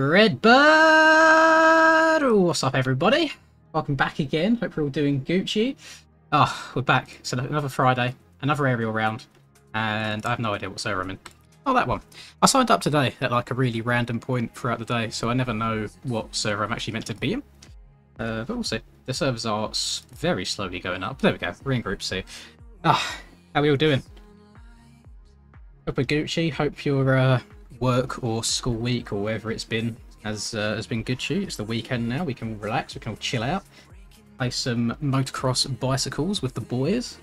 Redbuuuuuuud! What's up, everybody? Welcome back again. Hope you're all doing Gucci. Oh, we're back. So another Friday, another aerial round, and I have no idea what server I'm in. Oh, that one. I signed up today at like a really random point throughout the day, so I never know what server I'm actually meant to be in. But we'll see. The servers are very slowly going up. There we go. We're in Group C. Ah, how are we all doing? Hope we're Gucci. Hope your work or school week or wherever it's been has been good to you. It's the weekend now. We can relax. We can all chill out. Play some motocross bicycles with the boys.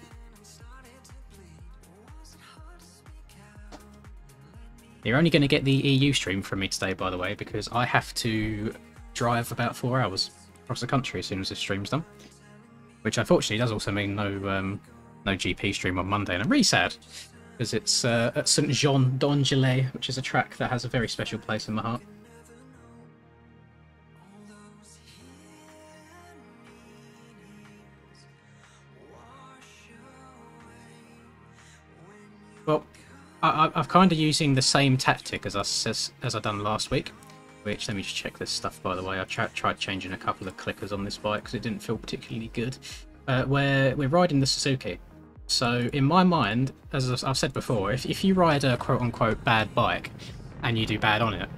You're only going to get the EU stream from me today, by the way, because I have to drive about 4 hours across the country as soon as this stream's done. Which unfortunately does also mean no GP stream on Monday, and I'm really sad because it's at St Jean d'Angely, which is a track that has a very special place in my heart. Well, I've kind of using the same tactic as I done last week, which, let me just check this stuff, by the way. I tried changing a couple of clickers on this bike because it didn't feel particularly good. Where we're riding the Suzuki. So in my mind, as I've said before, if you ride a quote-unquote bad bike and you do bad on it,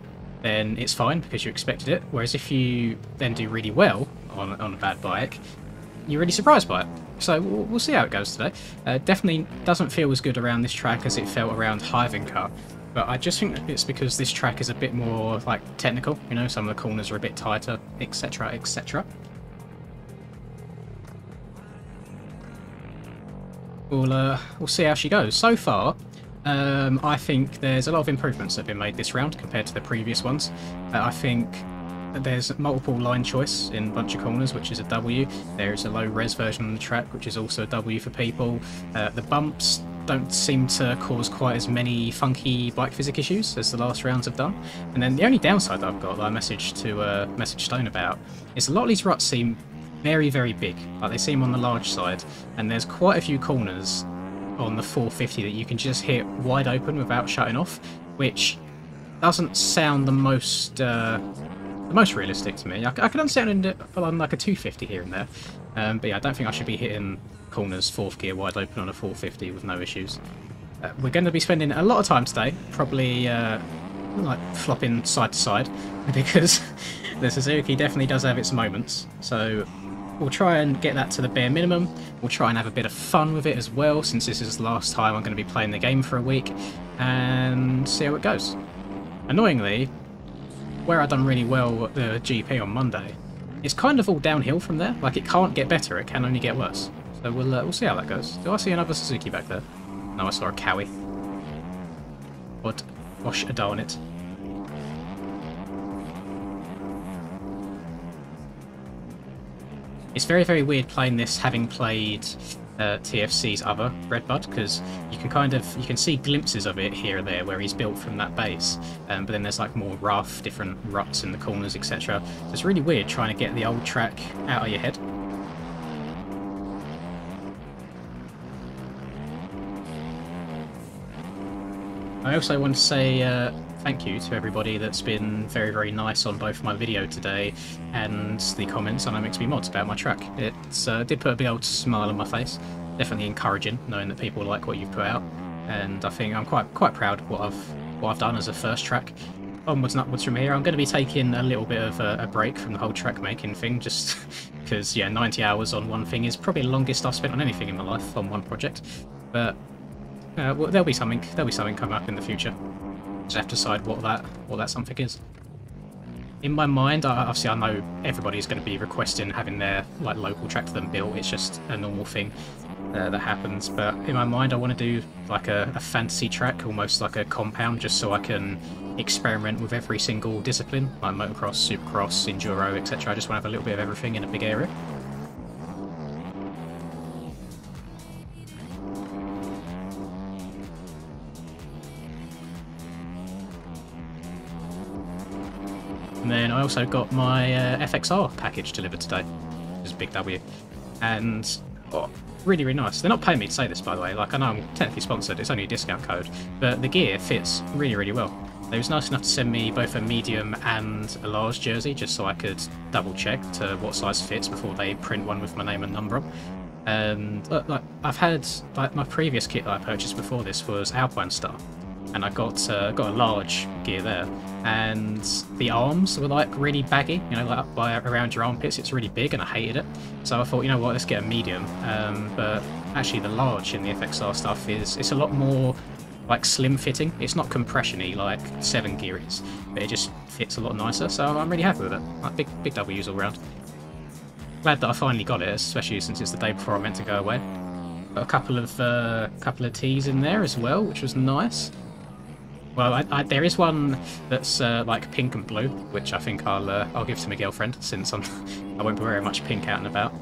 then it's fine because you expected it. Whereas if you then do really well on a bad bike, you're really surprised by it. So we'll see how it goes today. Definitely doesn't feel as good around this track as it felt around Hiving Cut. But I just think it's because this track is a bit more like technical. You know, some of the corners are a bit tighter, etc., etc. We'll see how she goes. So far, I think there's a lot of improvements that have been made this round compared to the previous ones. I think there's multiple line choice in a bunch of corners, which is a W. There's a low res version on the track, which is also a W for people. The bumps don't seem to cause quite as many funky bike physics issues as the last rounds have done. And then the only downside that I've got that I messaged Stone about is a lot of these ruts seem very, very big. Like, they seem on the large side, and there's quite a few corners on the 450 that you can just hit wide open without shutting off, which doesn't sound the most realistic to me. I can understand it on like a 250 here and there, but yeah, I don't think I should be hitting corners 4th gear wide open on a 450 with no issues. We're going to be spending a lot of time today, probably like flopping side to side, because the Suzuki definitely does have its moments. So we'll try and get that to the bare minimum. We'll try and have a bit of fun with it as well, since this is the last time I'm going to be playing the game for a week, and see how it goes. Annoyingly, where I done really well at the GP on Monday, it's kind of all downhill from there. Like, it can't get better, it can only get worse. So we'll see how that goes. Do I see another Suzuki back there? No, I saw a Cowie. But gosh, darn it. It's very, very weird playing this, having played TFC's other Redbuuuuuud, because you can see glimpses of it here or there where he's built from that base, but then there's like more rough, different ruts in the corners, etc. So it's really weird trying to get the old track out of your head. I also want to say thank you to everybody that's been very, very nice on both my video today and the comments on MXB Mods about my track. It did put a big old smile on my face. Definitely encouraging, knowing that people like what you've put out, and I think I'm quite proud of what I've done as a first track. onwards and upwards from here. I'm going to be taking a little bit of a break from the whole track making thing, just because, yeah, 90 hours on one thing is probably the longest I've spent on anything in my life on one project. But well, there'll be something coming up in the future. Just have to decide what that something is. In my mind, obviously I know everybody's going to be requesting having their like local track to them built. It's just a normal thing that happens. But in my mind, I want to do like a fantasy track, almost like a compound, just so I can experiment with every single discipline, like motocross, supercross, enduro, etc. I just want to have a little bit of everything in a big area. And then I also got my FXR package delivered today, which is a big W. And really, really nice. They're not paying me to say this, by the way. Like, I know I'm technically sponsored, it's only a discount code, but the gear fits really, really well. They was nice enough to send me both a medium and a large jersey, just so I could double check to what size fits before they print one with my name and number on. And like, I've had, like, my previous kit that I purchased before this was Alpine Star, and I got a large gear there, and the arms were like really baggy, you know, like up by around your armpits. It's really big, and I hated it. So I thought, you know what, let's get a medium. But actually, the large in the FXR stuff it's a lot more like slim fitting. It's not compression-y like 7 gear is, but it just fits a lot nicer. So I'm really happy with it. Like big W's all round. Glad that I finally got it, especially since it's the day before I meant to go away. Got a couple of tees in there as well, which was nice. Well, there is one that's like pink and blue, which I think I'll give to my girlfriend, since I won't be wearing much pink out and about.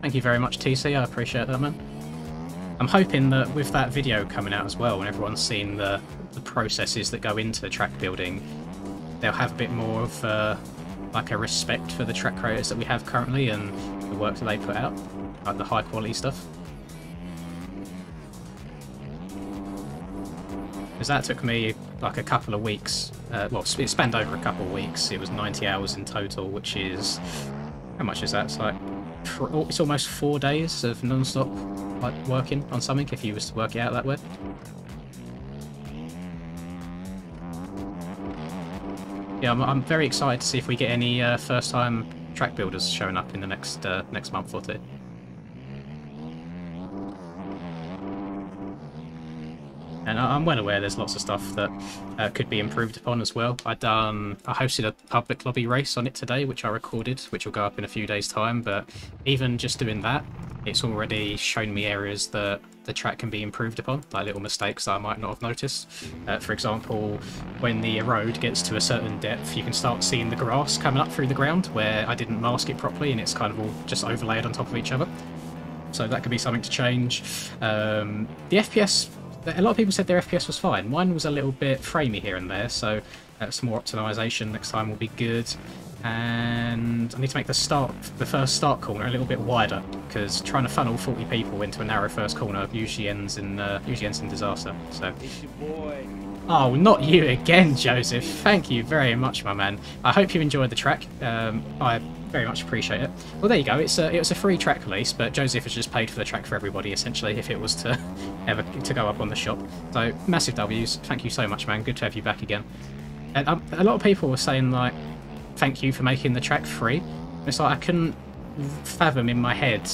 Thank you very much, TC. I appreciate that, man. I'm hoping that with that video coming out as well, when everyone's seen the processes that go into track building, they'll have a bit more of like a respect for the track creators that we have currently and the work that they put out. Like the high quality stuff. Because that took me like a couple of weeks. Well, it spanned over a couple of weeks. It was 90 hours in total, which is... How much is that? It's like... It's almost 4 days of non-stop like working on something, if you was to work it out that way. Yeah, I'm very excited to see if we get any first-time track builders showing up in the next month or two. And I'm well aware there's lots of stuff that could be improved upon as well. I hosted a public lobby race on it today, which I recorded, which will go up in a few days' time. But even just doing that, it's already shown me areas that the track can be improved upon, like little mistakes that I might not have noticed. For example, when the road gets to a certain depth, you can start seeing the grass coming up through the ground where I didn't mask it properly, and it's kind of all just overlaid on top of each other. So that could be something to change. The FPS... A lot of people said their FPS was fine. Mine was a little bit framey here and there, so some more optimization next time will be good. And I need to make the first start corner a little bit wider, because trying to funnel 40 people into a narrow first corner usually ends in disaster. So. Oh, not you again, Joseph. Thank you very much, my man. I hope you enjoyed the track. I very much appreciate it. Well, there you go. It was a free track release, but Joseph has just paid for the track for everybody, essentially, if it was to ever to go up on the shop. So, massive W's. Thank you so much, man. Good to have you back again. And a lot of people were saying, like, thank you for making the track free. It's like, I couldn't fathom in my head,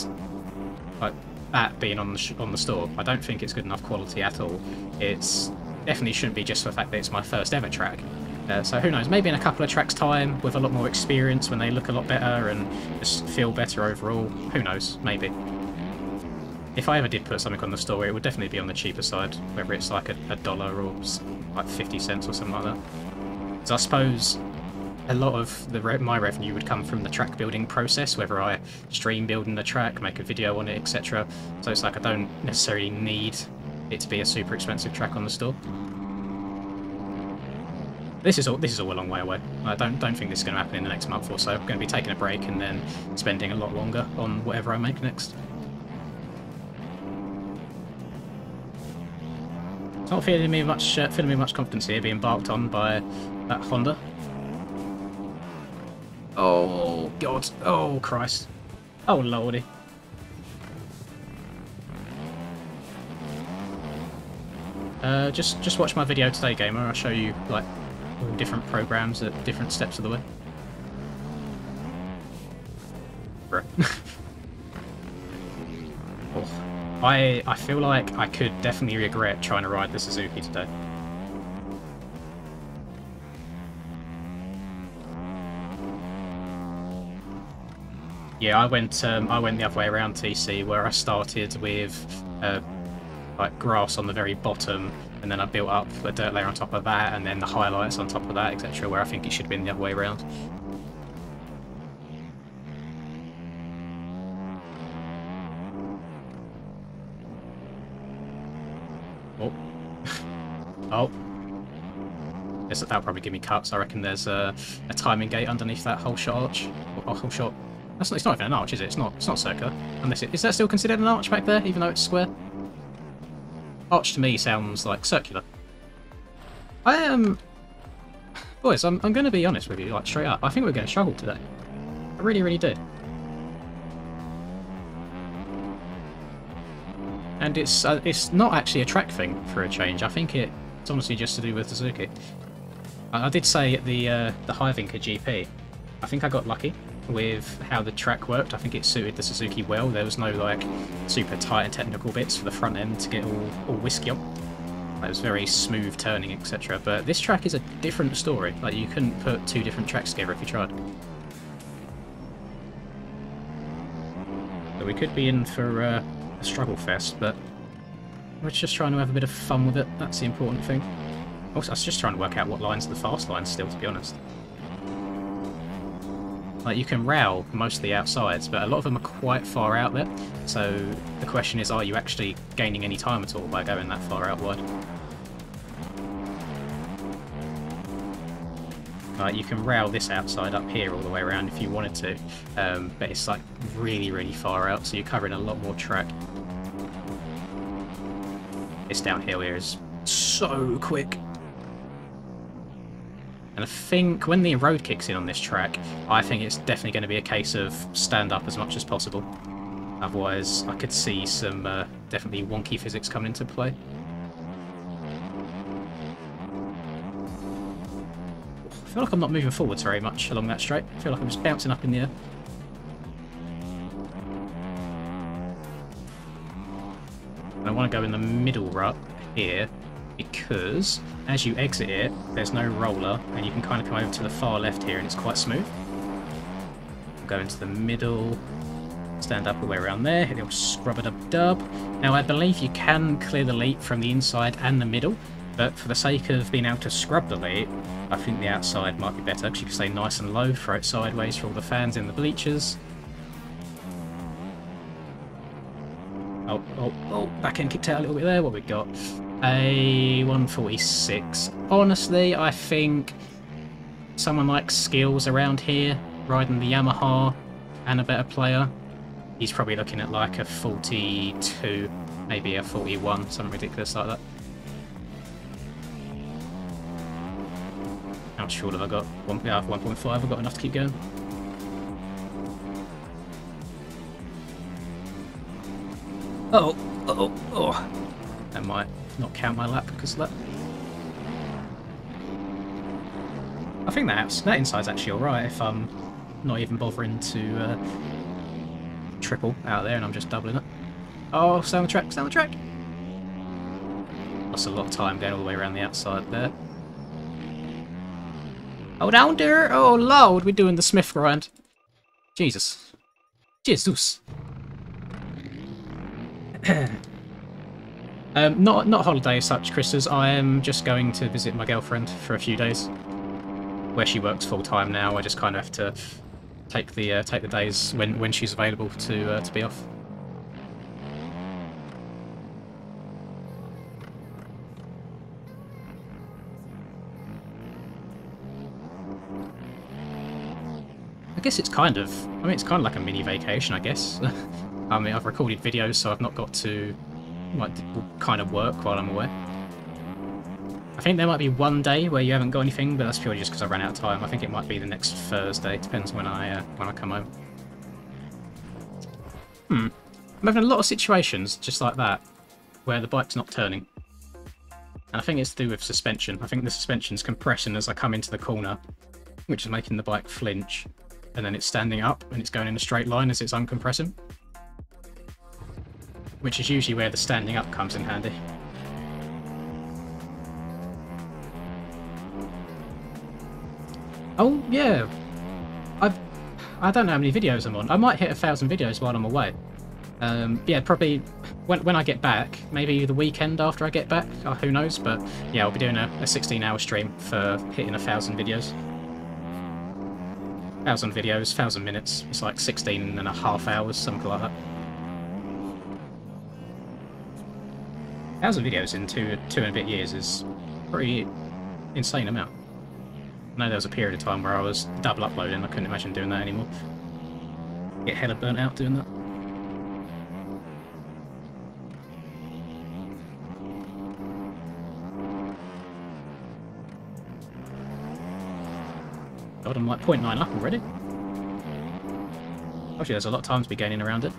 like, that being on the store. I don't think it's good enough quality at all. It's definitely shouldn't be just for the fact that it's my first ever track. So who knows, maybe in a couple of tracks' time, with a lot more experience, when they look a lot better and just feel better overall, who knows, maybe. If I ever did put something on the store, it would definitely be on the cheaper side, whether it's like $1 or like 50 cents or something like that. So I suppose a lot of my revenue would come from the track building process, whether I stream building the track, make a video on it, etc. So it's like I don't necessarily need it to be a super expensive track on the store. This is all a long way away. I don't think this is going to happen in the next month or so. I'm going to be taking a break and then spending a lot longer on whatever I make next. Not feeling me much confidence here being barked on by that Honda. Oh god! Oh Christ! Oh lordy! Just watch my video today, gamer. I'll show you like all different programs at different steps of the way. Bruh. Oh, I feel like I could definitely regret trying to ride the Suzuki today. Yeah, I went the other way around TC, where I started with like grass on the very bottom, and then I built up a dirt layer on top of that, and then the highlights on top of that, etc. Where I think it should have been the other way around. Oh, oh. Yes, that'll probably give me cuts. I reckon there's a timing gate underneath that whole shot arch. Or whole shot. That's not, it's not even an arch, is it? It's not circular. Unless is that still considered an arch back there, even though it's square? Arch to me sounds like circular. I am... Boys, I'm going to be honest with you, like straight up. I think we're going to struggle today. I really, really do. And it's not actually a track thing for a change. I think it's honestly just to do with Suzuki. I did say at the Hivinker GP, I think I got lucky with how the track worked. I think it suited the Suzuki well. There was no like super tight and technical bits for the front end to get all whiskey on. It was very smooth turning, etc. But this track is a different story. Like, you couldn't put two different tracks together if you tried. So we could be in for a struggle fest, but we're just trying to have a bit of fun with it. That's the important thing. Also, I was just trying to work out what lines are the fast lines still, to be honest. Like, you can rail most of the outsides, but a lot of them are quite far out there. So the question is, are you actually gaining any time at all by going that far out wide? Like, you can rail this outside up here all the way around if you wanted to, but it's like really, really far out, so you're covering a lot more track. This downhill here is so quick. And I think when the road kicks in on this track, I think it's definitely going to be a case of stand up as much as possible. Otherwise, I could see some definitely wonky physics coming into play. I feel like I'm not moving forwards very much along that straight. I feel like I'm just bouncing up in the air. And I want to go in the middle rut here, because as you exit it, there's no roller, and you can kind of come over to the far left here, and it's quite smooth. Go into the middle, stand up all the way around there, hit the old scrub-a-dub-dub. Now, I believe you can clear the leap from the inside and the middle, but for the sake of being able to scrub the leap, I think the outside might be better, because you can stay nice and low, throw it sideways for all the fans in the bleachers. Oh, back end kicked out a little bit there. What we got? A 146. Honestly, I think someone like Skills around here, riding the Yamaha, and a better player, he's probably looking at like a 42, maybe a 41, something ridiculous like that. How much fuel have I got? 1.5. I've got enough to keep going. Oh. That might not count my lap because of that. I think that inside's actually alright if I'm not even bothering to triple out there and I'm just doubling it. Oh, stay on the track, stay on the track! Lost a lot of time going all the way around the outside there. Oh, down there! Oh, Lord, we're doing the Smith grind. Jesus. Not holiday as such, Christers. I am just going to visit my girlfriend for a few days, where she works full time now. I just kind of have to take the days when she's available to be off. I guess it's kind of like a mini vacation, I guess. I mean, I've recorded videos, so I've not got to like kind of work while I'm away. I think there might be one day where you haven't got anything, but that's purely just because I ran out of time. I think it might be the next Thursday. Depends when I come home. I'm having a lot of situations just like that where the bike's not turning. And I think it's to do with suspension. I think the suspension's compressing as I come into the corner, which is making the bike flinch. And then it's standing up and it's going in a straight line as it's uncompressing. Which is usually where the standing up comes in handy. Oh, yeah. I don't know how many videos I'm on. I might hit 1,000 videos while I'm away. Yeah, probably when I get back, maybe the weekend after I get back, who knows, but yeah, I'll be doing a 16-hour stream for hitting 1,000 videos. 1,000 videos, 1,000 minutes, it's like 16.5 hours, something like that. 1,000 videos in two and a bit years is a pretty insane amount. I know there was a period of time where I was double uploading, I couldn't imagine doing that anymore. Get hella burnt out doing that. God, I'm like 0.9 up already. Actually, there's a lot of time to be gaining around it.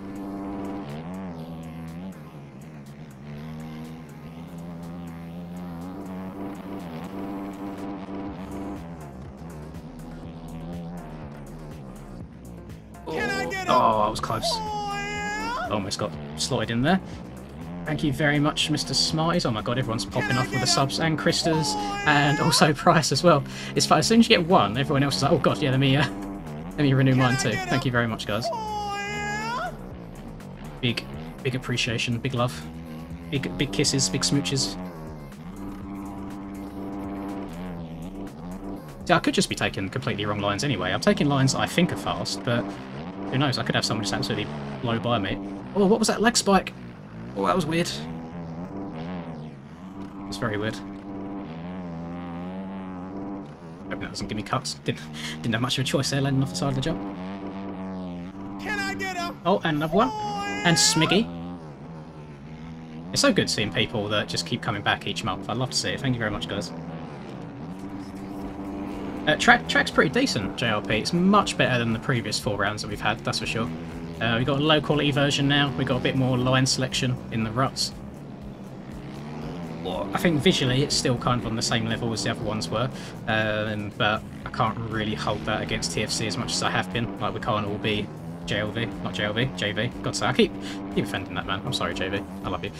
Oh, I was close. Almost got slotted in there. Thank you very much, Mr. Smarties. Oh my god, everyone's popping off with the subs, and Krista's, and also Price as well. It's fun. As soon as you get one, everyone else is like, oh god, yeah, let me renew mine too. Thank you very much, guys. Big appreciation, big love. Big kisses, big smooches. See, I could just be taking completely wrong lines anyway. I'm taking lines I think are fast, but who knows, I could have someone just absolutely blow by me. Oh, what was that leg spike? Oh, that was weird. It's very weird. Hope that doesn't give me cuts. Didn't have much of a choice there, landing off the side of the jump. Can I get up? Oh, and another one. And Smiggy. It's so good seeing people that just keep coming back each month. I'd love to see it. Thank you very much, guys. Track's pretty decent, JLP. It's much better than the previous 4 rounds that we've had, that's for sure. We've got a low quality version now. We've got a bit more line selection in the ruts. I think visually it's still kind of on the same level as the other ones were, but I can't really hold that against TFC as much as I have been. Like, we can't all be JLV, not JLV, JV. God's sake, I keep offending that man. I'm sorry, JV. I love you.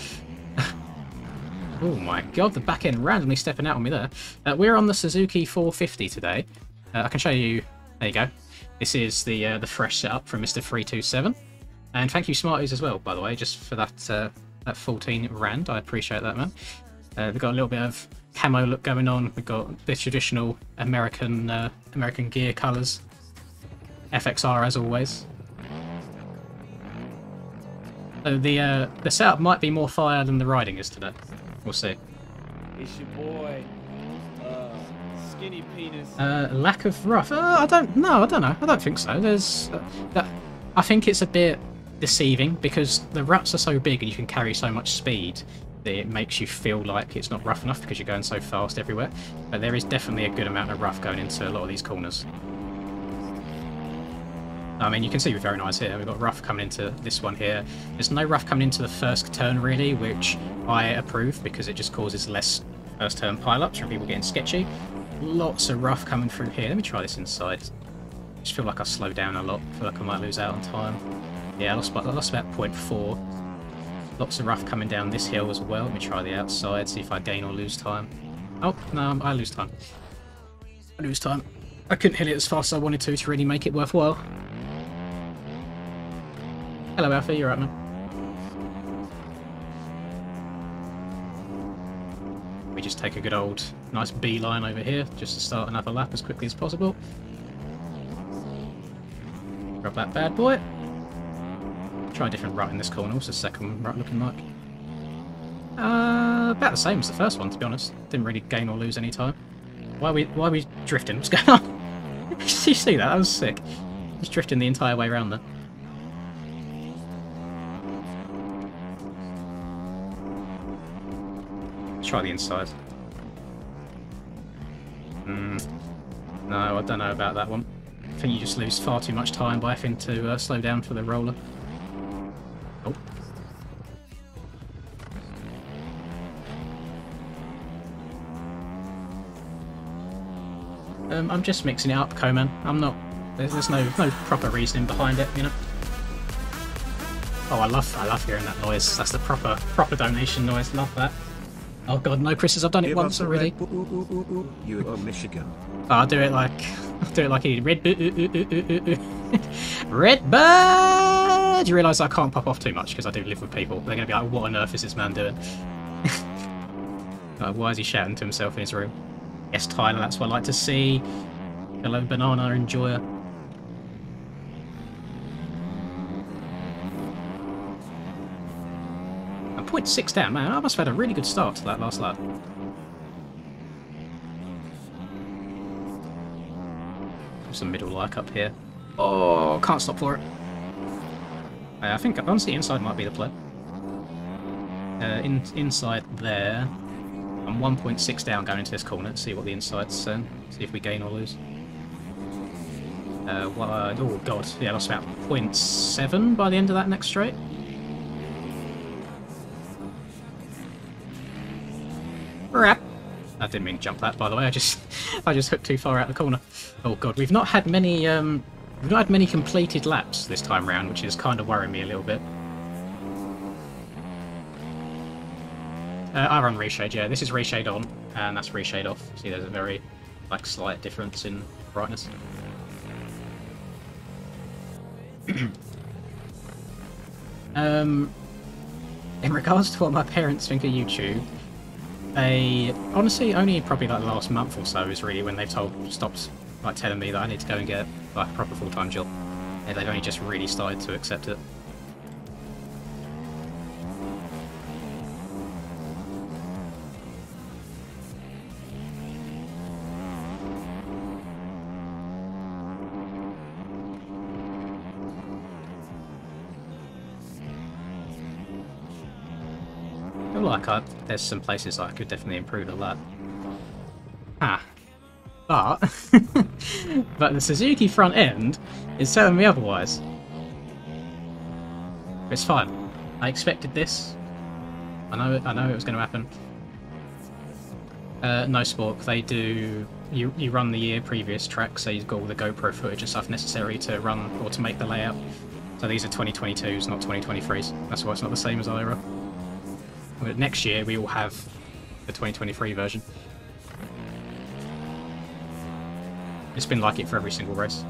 Oh my god, the back end randomly stepping out on me there. We're on the Suzuki 450 today. I can show you. There you go. This is the fresh setup from Mr. 327. And thank you Smarties as well, by the way, just for that 14 rand. I appreciate that, man. We've got a little bit of camo look going on. We've got the traditional American gear colours. FXR as always. So the setup might be more fire than the riding is today. We'll see. It's your boy, Skinny Penis. Lack of rough. I don't know. I don't think so. There's I think it's a bit deceiving because the ruts are so big and you can carry so much speed that it makes you feel like it's not rough enough because you're going so fast everywhere. But there is definitely a good amount of rough going into a lot of these corners. I mean, you can see with very nice here. We've got rough coming into this one here. There's no rough coming into the first turn really, which I approve because it just causes less first turn pile-ups from people getting sketchy. Lots of rough coming through here. Let me try this inside. I just feel like I slowed down a lot. I feel like I might lose out on time. Yeah, I lost about 0.4. Lots of rough coming down this hill as well. Let me try the outside, see if I gain or lose time. Oh, no, I lose time. I lose time. I couldn't hit it as fast as I wanted to really make it worthwhile. Hello Alfie, you're right, man. We just take a good old nice beeline over here just to start another lap as quickly as possible. Grab that bad boy. Try a different rut in this corner. What's the second rut looking like? About the same as the first one, to be honest. Didn't really gain or lose any time. Why are we drifting? What's going on? Did you see that? That was sick. Just drifting the entire way around there. Try the inside. No, I don't know about that one. I think you just lose far too much time by having to slow down for the roller. Oh. I'm just mixing it up, Coman. I'm not. There's no proper reasoning behind it, you know. Oh, I love hearing that noise. That's the proper donation noise. Love that. Oh god, no, Chris, I've done it once already. You are Michigan. Oh, I'll do it like he Redbuuuuuuud. Redbuuuuuud. Do you realise I can't pop off too much because I do live with people? They're gonna be like, what on earth is this man doing? Why is he shouting to himself in his room? Yes, Tyler, that's what I like to see. Hello, banana enjoyer. I'm 0.6 down, man. I must have had a really good start to that last lap. Some middle like up here. Oh, can't stop for it. I think honestly inside might be the play. Inside there. I'm 1.6 down going into this corner to see what the inside's saying. See if we gain or lose. Oh god, yeah, I lost about 0.7 by the end of that next straight. Rap. I didn't mean to jump that, by the way. I just hooked too far out the corner. Oh god, we've not had many completed laps this time round, which is kind of worrying me a little bit. I run reshade, yeah. This is reshade on, and that's reshade off. See, there's a very slight difference in brightness. In regards to what my parents think of YouTube, honestly, only probably the last month or so is really when they've stopped telling me that I need to go and get a proper full-time job. Yeah, they've only just really started to accept it. I feel like there's some places I could definitely improve a lot. But the Suzuki front end is telling me otherwise. It's fine. I expected this. I know it was going to happen. No spork. They do. You run the year previous track, so you've got all the GoPro footage and stuff necessary to run or to make the layout. So these are 2022s, not 2023s. That's why it's not the same as IRA. But next year we will have the 2023 version. It's been like it for every single race.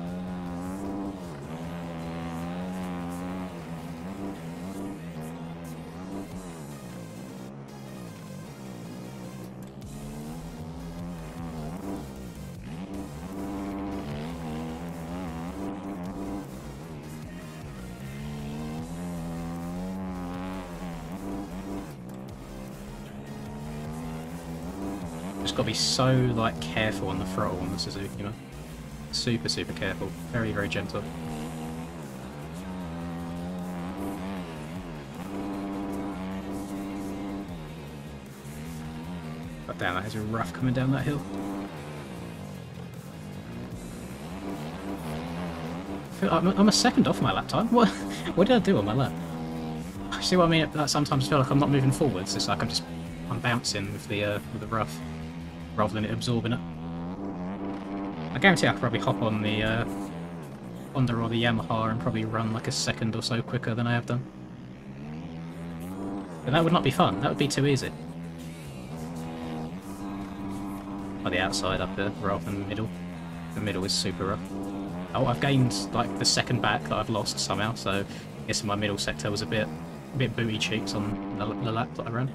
Just got to be so careful on the throttle on the Suzuki, you know. Super careful. Very, very gentle. But damn, that is rough coming down that hill. I feel like I'm a second off my lap time. What did I do on my lap? See what I mean? I sometimes feel like I'm not moving forwards. It's like I'm bouncing with the rough rather than it absorbing it. I guarantee I could probably hop on the Honda or the Yamaha and probably run a second or so quicker than I have done. But that would not be fun. That would be too easy. Or the outside up there rather than the middle. The middle is super rough. Oh, I've gained the second back that I've lost somehow, so I guess my middle sector was a bit booty cheeks on the lap that I ran.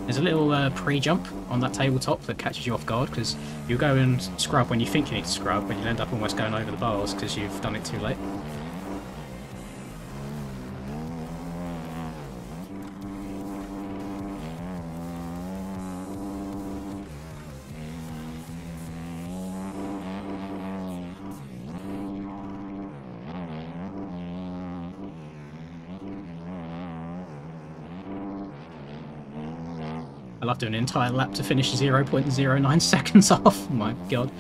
There's a little pre-jump on that tabletop that catches you off guard, because you go and scrub when you think you need to scrub, but you'll end up almost going over the bars because you've done it too late. I love doing an entire lap to finish 0.09 seconds off. Oh my god.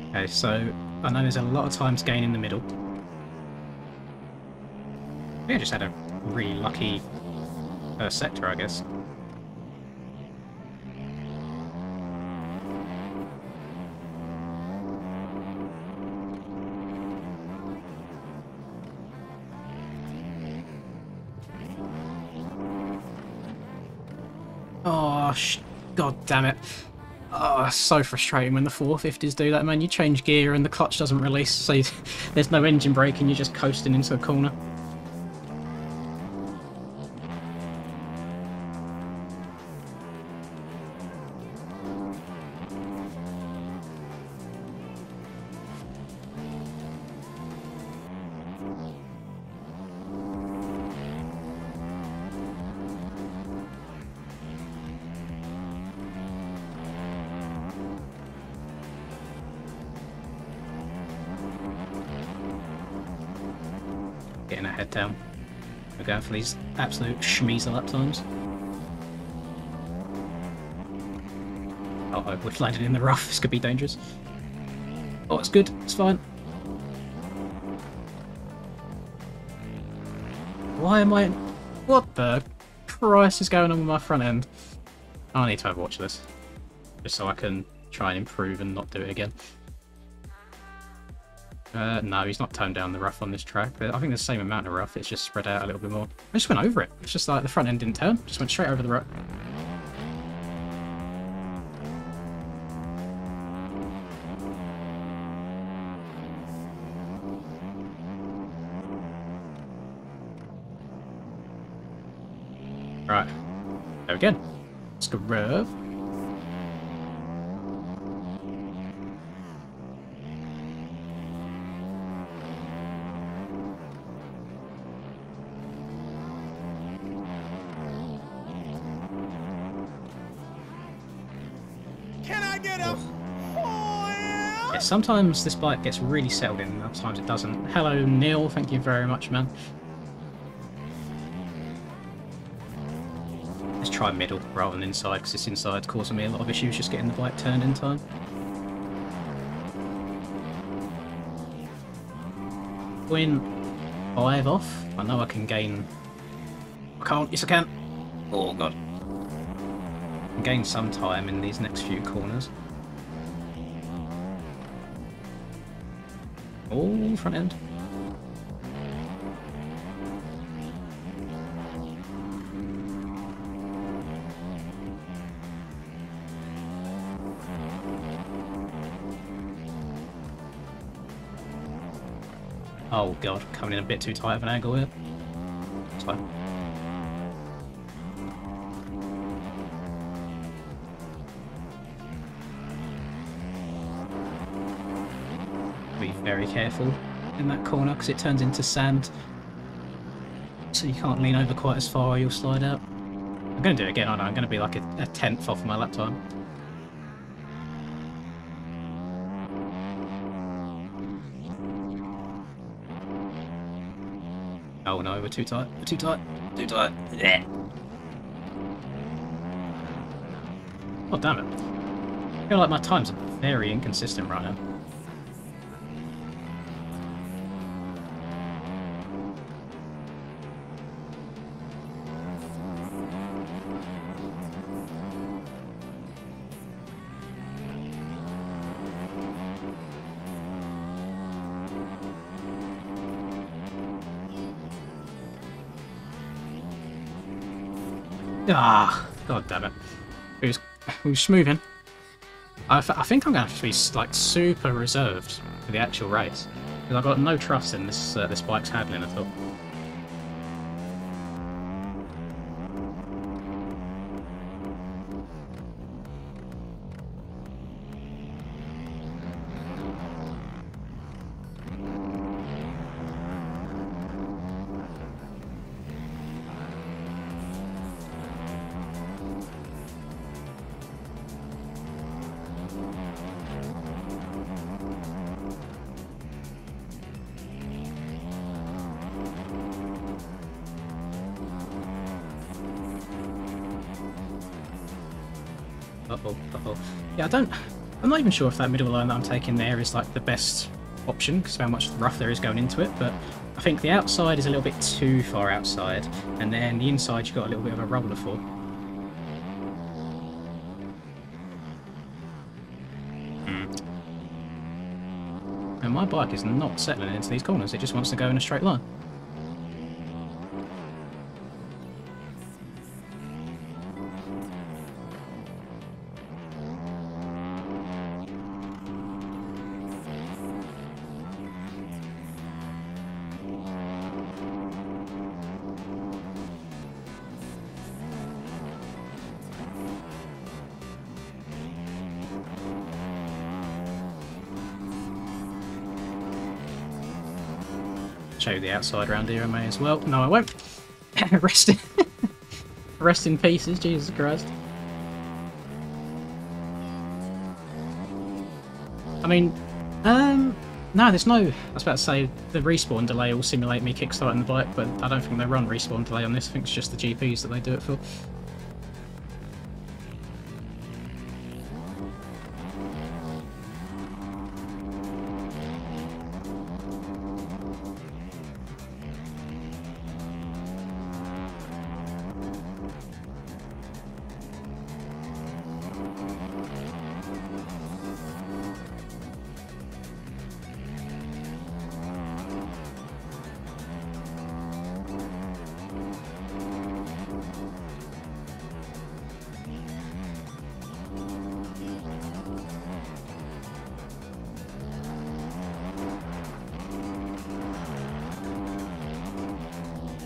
Okay, so I know there's a lot of times gain in the middle. I think I just had a really lucky first sector, I guess. Oh, god damn it. Oh, it's so frustrating when the 450s do that, man. You change gear and the clutch doesn't release, so there's no engine braking, you're just coasting into a corner. Getting our head down. We're going for these absolute schmeezer lap times. Oh, we've landed in the rough. This could be dangerous. Oh, it's good. It's fine. Why am I... What the Christ is going on with my front end? I need to overwatch this. Just so I can try and improve and not do it again. No, he's not toned down the rough on this track. I think there's the same amount of rough, it's just spread out a little bit more. I just went over it. It's just like the front end didn't turn. Just went straight over the rut. Right. There again. Let's go rev. Yeah, sometimes this bike gets really settled in, and sometimes it doesn't. Hello, Neil. Thank you very much, man. Let's try middle rather than inside, because this inside's causing me a lot of issues just getting the bike turned in time. Going 5 off. I know I can gain... I can't. Yes, I can. Oh, God. I can gain some time in these next few corners. Oh, front end. Oh god, coming in a bit too tight of an angle here. It's fine. Be very careful in that corner because it turns into sand, so you can't lean over quite as far or you'll slide out. I'm going to do it again, aren't I? I'm going to be like a tenth off my lap time. Oh no, we're too tight. We're too tight. Too tight. Yeah. Oh damn it. I feel like my times are very inconsistent right now. Ah, god damn it. It was smoothing. I think I'm going to have to be like super reserved for the actual race, because I've got no trust in this this bike's handling at all. Yeah, I'm not even sure if that middle line that I'm taking there is like the best option because of how much rough there is going into it, but I think the outside is a little bit too far outside, and then the inside you've got a little bit of a roller for. And my bike is not settling into these corners, it just wants to go in a straight line. show you the outside around here, I may as well. No, I won't. Rest in... Rest in pieces, Jesus Christ. I mean, no, there's no... I was about to say, the respawn delay will simulate me kickstarting the bike, but I don't think they run respawn delay on this. I think it's just the GPs that they do it for.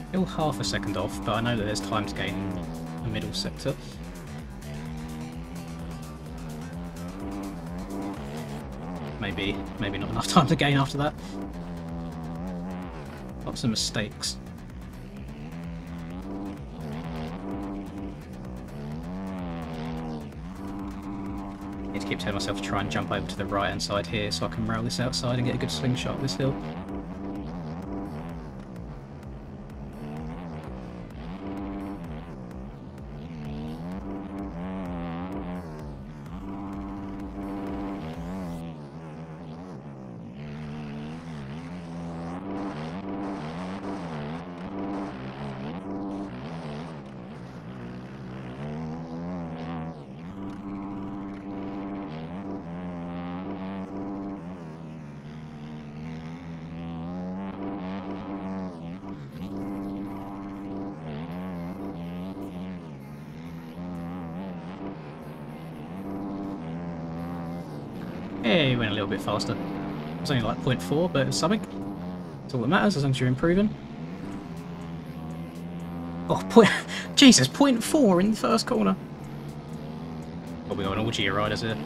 Still half a second off, but I know that there's time to gain in the middle sector. Maybe not enough time to gain after that. Lots of mistakes. Need to keep telling myself to try and jump over to the right hand side here so I can rail this outside and get a good slingshot of this hill. Hey, went a little bit faster. It was only like 0.4, but it's something. That's all that matters, as long as you're improving. Oh, Jesus, 0.4 in the first corner. Oh, we got an all-G riders here.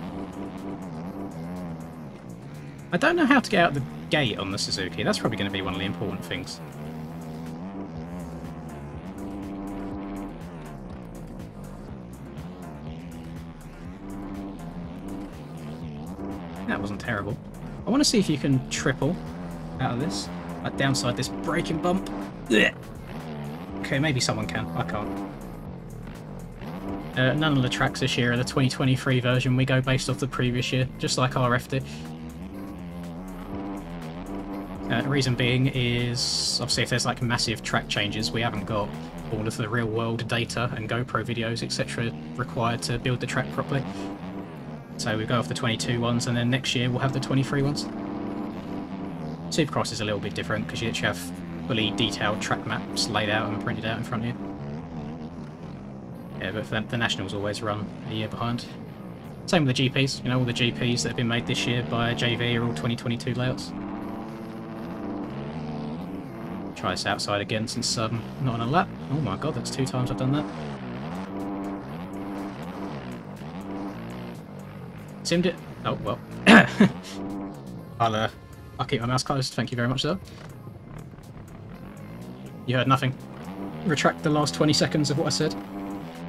I don't know how to get out the gate on the Suzuki. That's probably going to be one of the important things. That wasn't terrible. I want to see if you can triple out of this. Like downside this braking bump. Ugh. Okay, maybe someone can. I can't. None of the tracks this year are the 2023 version. We go based off the previous year, just like RF did. Reason being is, obviously if there's like massive track changes, we haven't got all of the real world data and GoPro videos, etc. required to build the track properly. So we go off the 22 ones, and then next year we'll have the 23 ones. Supercross is a little bit different because you actually have fully detailed track maps laid out and printed out in front of you. Yeah, but for the Nationals always run a year behind. Same with the GPs, you know, all the GPs that have been made this year by JV are all 2022 layouts. Try this outside again since not on a lap. Oh my god, that's 2 times I've done that. Simmed it. Oh, well. I'll keep my mouse closed. Thank you very much, though. You heard nothing. Retract the last 20 seconds of what I said.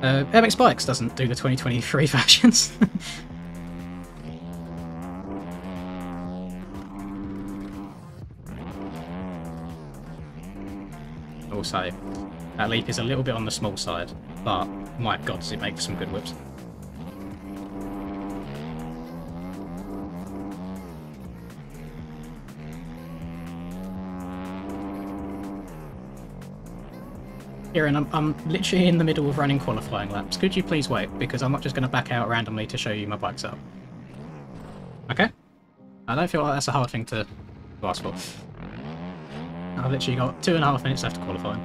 MX Bikes doesn't do the 2023 versions. Also, that leap is a little bit on the small side, but my god, does it make for some good whips. Kieran, I'm literally in the middle of running qualifying laps. Could you please wait? Because I'm not just going to back out randomly to show you my bike setup. Okay? I don't feel like that's a hard thing to ask for. I've literally got 2.5 minutes left to qualify.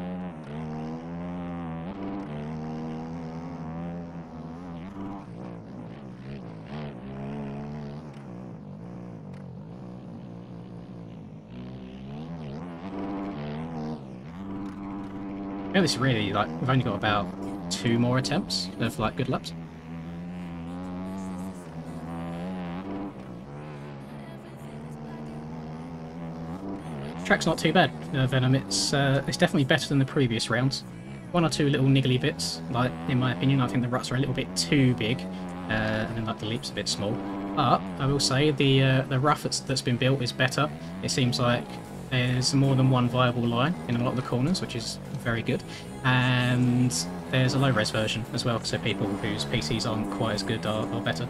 Yeah, this is really, like, we've only got about 2 more attempts of, like, good laps. Track's not too bad, Venom. It's definitely better than the previous rounds. One or two little niggly bits, like in my opinion, I think the ruts are a little bit too big, and then like the leap's a bit small. But I will say the rough that's been built is better. It seems like there's more than one viable line in a lot of the corners, which is very good. And there's a low-res version as well, so people whose PCs aren't quite as good are better.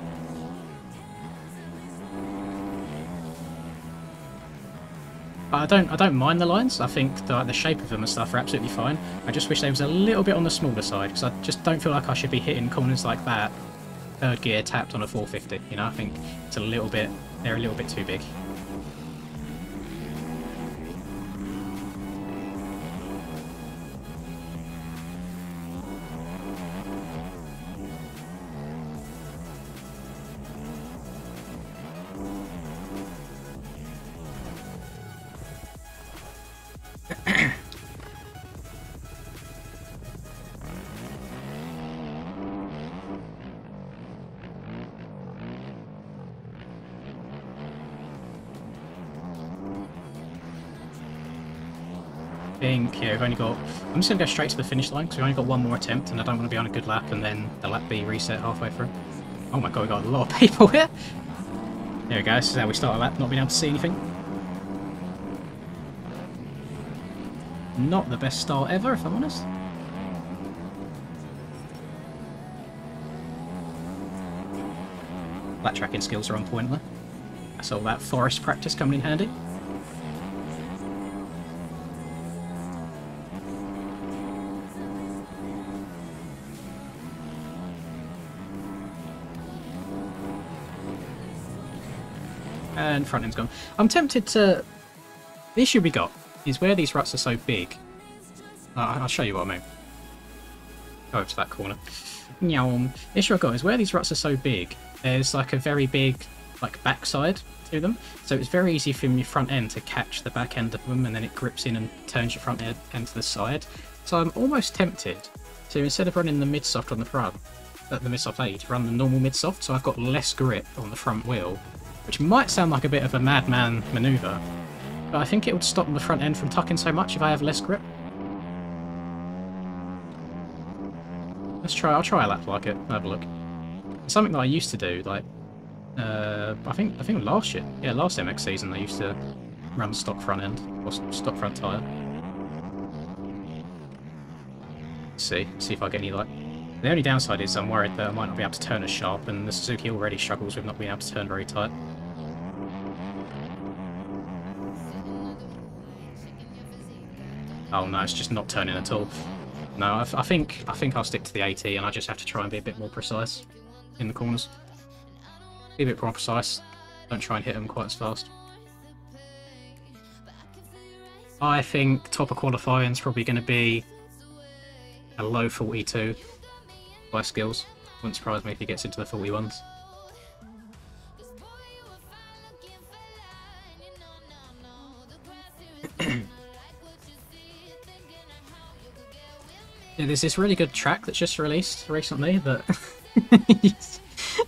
But I don't mind the lines. I think the shape of them and stuff are absolutely fine. I just wish they was a little bit on the smaller side, because I just don't feel like I should be hitting corners like that. Third gear tapped on a 450. You know, I think it's a little bit. They're a little bit too big. Yeah, we've only got... I'm just going to go straight to the finish line because we've only got one more attempt and I don't want to be on a good lap and then the lap be reset halfway through. Oh my god, we've got a lot of people here! There we go, this is how we start a lap, not being able to see anything. Not the best start ever, if I'm honest. Flat tracking skills are on point there. That's all that forest practice coming in handy. And front end's gone. I'm tempted to... The issue we got is where these ruts are so big. I'll show you what I mean. Go over to that corner. The issue I've got is where these ruts are so big, there's like a very big like backside to them. So it's very easy from your front end to catch the back end of them and then it grips in and turns your front end to the side. So I'm almost tempted to, instead of running the mid-soft on the front, the mid-soft A, to run the normal mid-soft so I've got less grip on the front wheel. Which might sound like a bit of a madman manoeuvre, but I think it would stop the front end from tucking so much if I have less grip. I'll try a lap like it, have a look. It's something that I used to do, like, I think last year, yeah, last MX season I used to run stock front end, or stock front tyre. See if I get any luck. The only downside is I'm worried that I might not be able to turn as sharp, and the Suzuki already struggles with not being able to turn very tight. Oh no, it's just not turning at all. No, I think I'll stick to the AT, and I just have to try and be a bit more precise in the corners. Be a bit more precise. Don't try and hit them quite as fast. I think top of qualifying is probably going to be a low 42 by skills. Wouldn't surprise me if he gets into the 41s. Yeah, there's this really good track that's just released recently that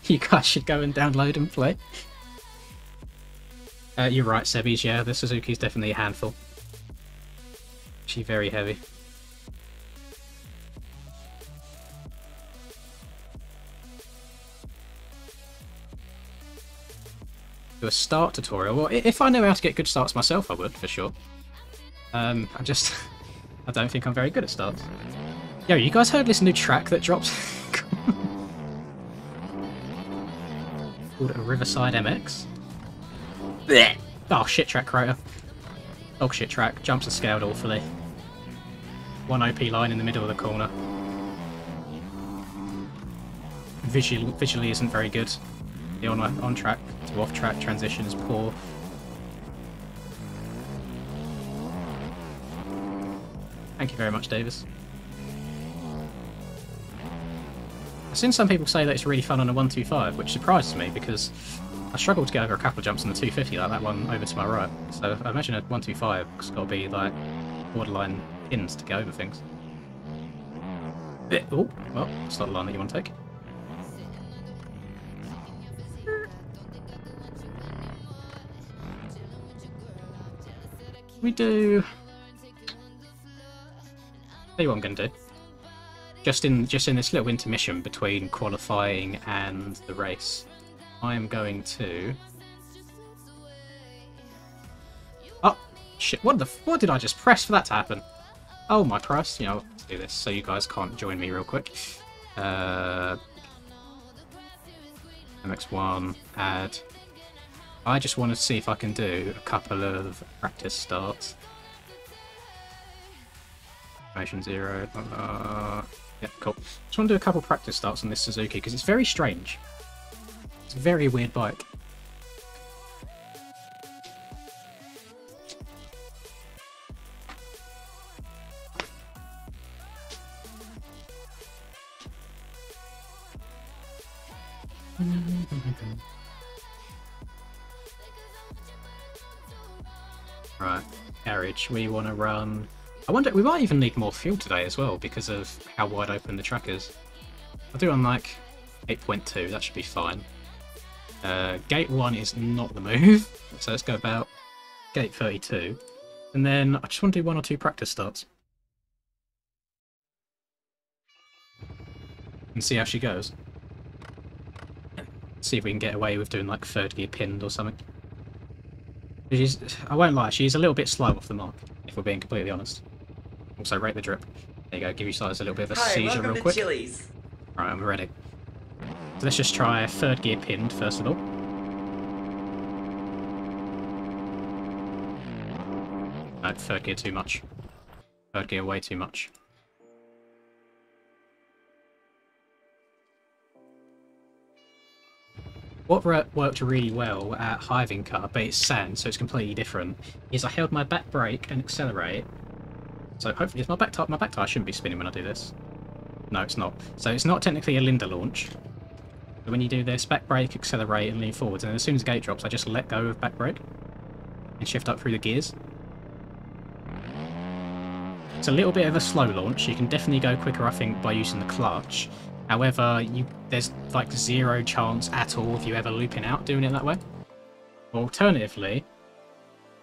you guys should go and download and play. You're right, Sebbies, yeah, the Suzuki's definitely a handful. She's very heavy. Do a start tutorial. Well, if I know how to get good starts myself, I would, for sure. I don't think I'm very good at starts. Yo, you guys heard this new track that drops? Called a Riverside MX. Blech. Oh, shit track crater. Dog shit track. Jumps are scaled awfully. One OP line in the middle of the corner. Visually isn't very good. The on track to off track transition is poor. Thank you very much, Davis. I've seen some people say that it's really fun on a 125, which surprises me because I struggled to get over a couple of jumps on the 250, like that one over to my right. So I imagine a 125 has got to be like borderline pins to get over things. Oh, well, it's not the line that you want to take. We do. Tell you what I'm going to do. Just in this little intermission between qualifying and the race, I am going to. Oh shit! What did I just press for that to happen? Oh my Christ! You know, let's do this so you guys can't join me real quick. MX1 add. I just want to see if I can do a couple of practice starts. Formation 0. Yeah, cool. Just want to do a couple practice starts on this Suzuki because it's very strange. It's a very weird bike. Right, garage. We want to run. I wonder, we might even need more fuel today as well because of how wide open the track is. I'll do it on like 8.2, that should be fine. Gate 1 is not the move, so let's go about gate 32. And then I just want to do 1 or 2 practice starts. And see how she goes. See if we can get away with doing like 3rd gear pinned or something. I won't lie, she's a little bit slow off the mark, if we're being completely honest. Also, rate the drip. There you go, give you guys a little bit of a seizure real quick. Chili's. Right, I'm ready. So let's just try 3rd gear pinned first of all. No, 3rd gear too much. 3rd gear way too much. What worked really well at Hiving Car, but it's sand, so it's completely different, is I held my back brake and accelerate. So hopefully, my back tire shouldn't be spinning when I do this. No, it's not. So it's not technically a Linda launch. But when you do this, back brake, accelerate, and lean forwards, and as soon as the gate drops, I just let go of back brake and shift up through the gears. It's a little bit of a slow launch. You can definitely go quicker, I think, by using the clutch. However, there's like 0 chance at all of you ever looping out doing it that way. Alternatively,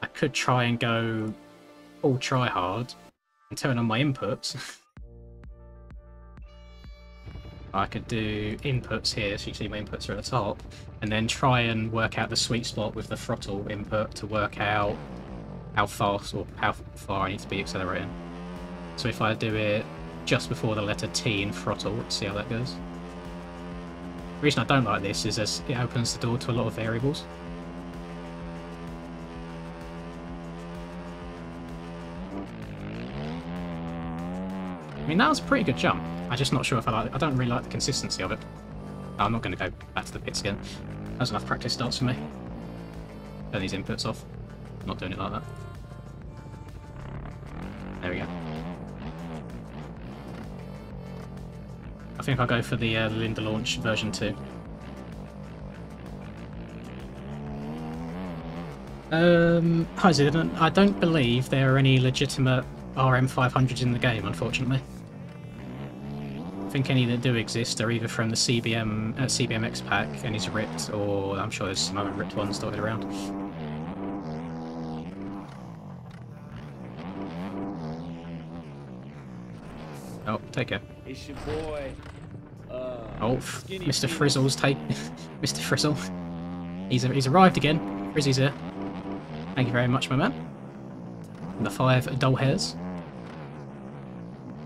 I could try and go full try hard and turn on my inputs. I could do inputs here, so you can see my inputs are at the top, and then try and work out the sweet spot with the throttle input to work out how fast or how far I need to be accelerating. So if I do it just before the letter T in throttle, let's see how that goes. The reason I don't like this is as it opens the door to a lot of variables. I mean, that was a pretty good jump. I'm just not sure if I like it. I don't really like the consistency of it. I'm not going to go back to the pits again. That was enough practice starts for me. Turn these inputs off. I'm not doing it like that. There we go. I think I'll go for the Linda launch version 2. Hi Zidane, I don't believe there are any legitimate RM500s in the game, unfortunately. I think any that do exist are either from the CBMX pack, any's ripped, or I'm sure there's some other ripped ones dotted around. Oh, take care. It's your boy. Oh, Mr. Frizzle's take. Mr. Frizzle. He's arrived again. Frizzy's here. Thank you very much, my man. And the 5 dull hairs.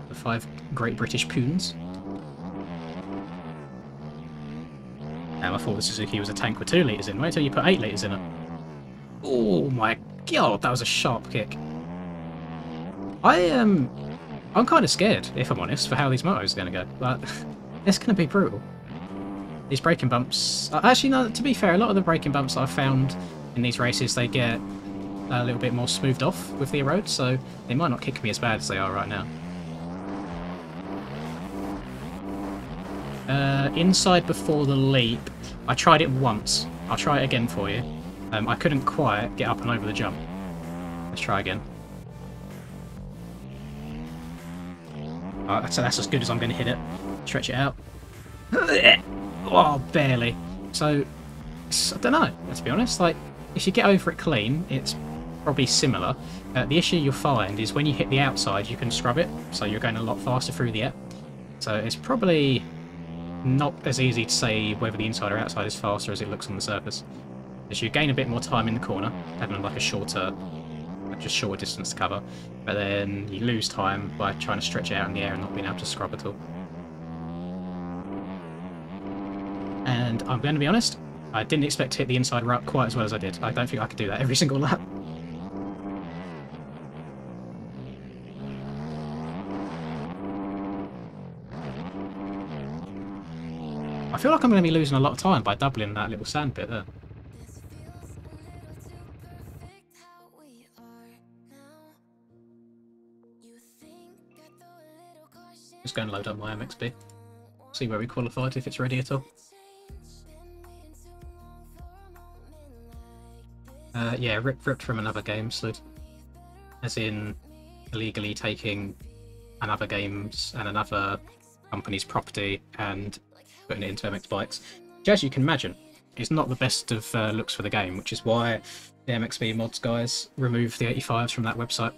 The 5 great British poons. Now I thought the Suzuki was a tank with 2 litres in. Wait till you put 8 litres in it. Oh my god, that was a sharp kick. I'm kind of scared, if I'm honest, for how these motos are going to go. Like, it's going to be brutal. These braking bumps... Actually, no, to be fair, a lot of the braking bumps that I've found in these races, they get a little bit more smoothed off with the road, so they might not kick me as bad as they are right now. Inside before the leap, I tried it once. I'll try it again for you. I couldn't quite get up and over the jump. Let's try again. So that's as good as I'm going to hit it. Stretch it out. Oh, barely. So, I don't know, to be honest. Like, if you get over it clean, it's probably similar. The issue you'll find is when you hit the outside, you can scrub it, so you're going a lot faster through the air. So it's probably not as easy to say whether the inside or outside is faster as it looks on the surface. As you gain a bit more time in the corner, having like a shorter distance to cover, but then you lose time by trying to stretch it out in the air and not being able to scrub at all. And I'm going to be honest, I didn't expect to hit the inside rut quite as well as I did. I don't think I could do that every single lap. I feel like I'm going to be losing a lot of time by doubling that little sand bit there. Just go and load up my MXB. See where we qualified, if it's ready at all. Yeah, ripped from another game, slid. As in, illegally taking another game's and another company's property and putting it into MX bikes. Which, as you can imagine, is not the best of looks for the game, which is why the MXB mods guys removed the 85s from that website.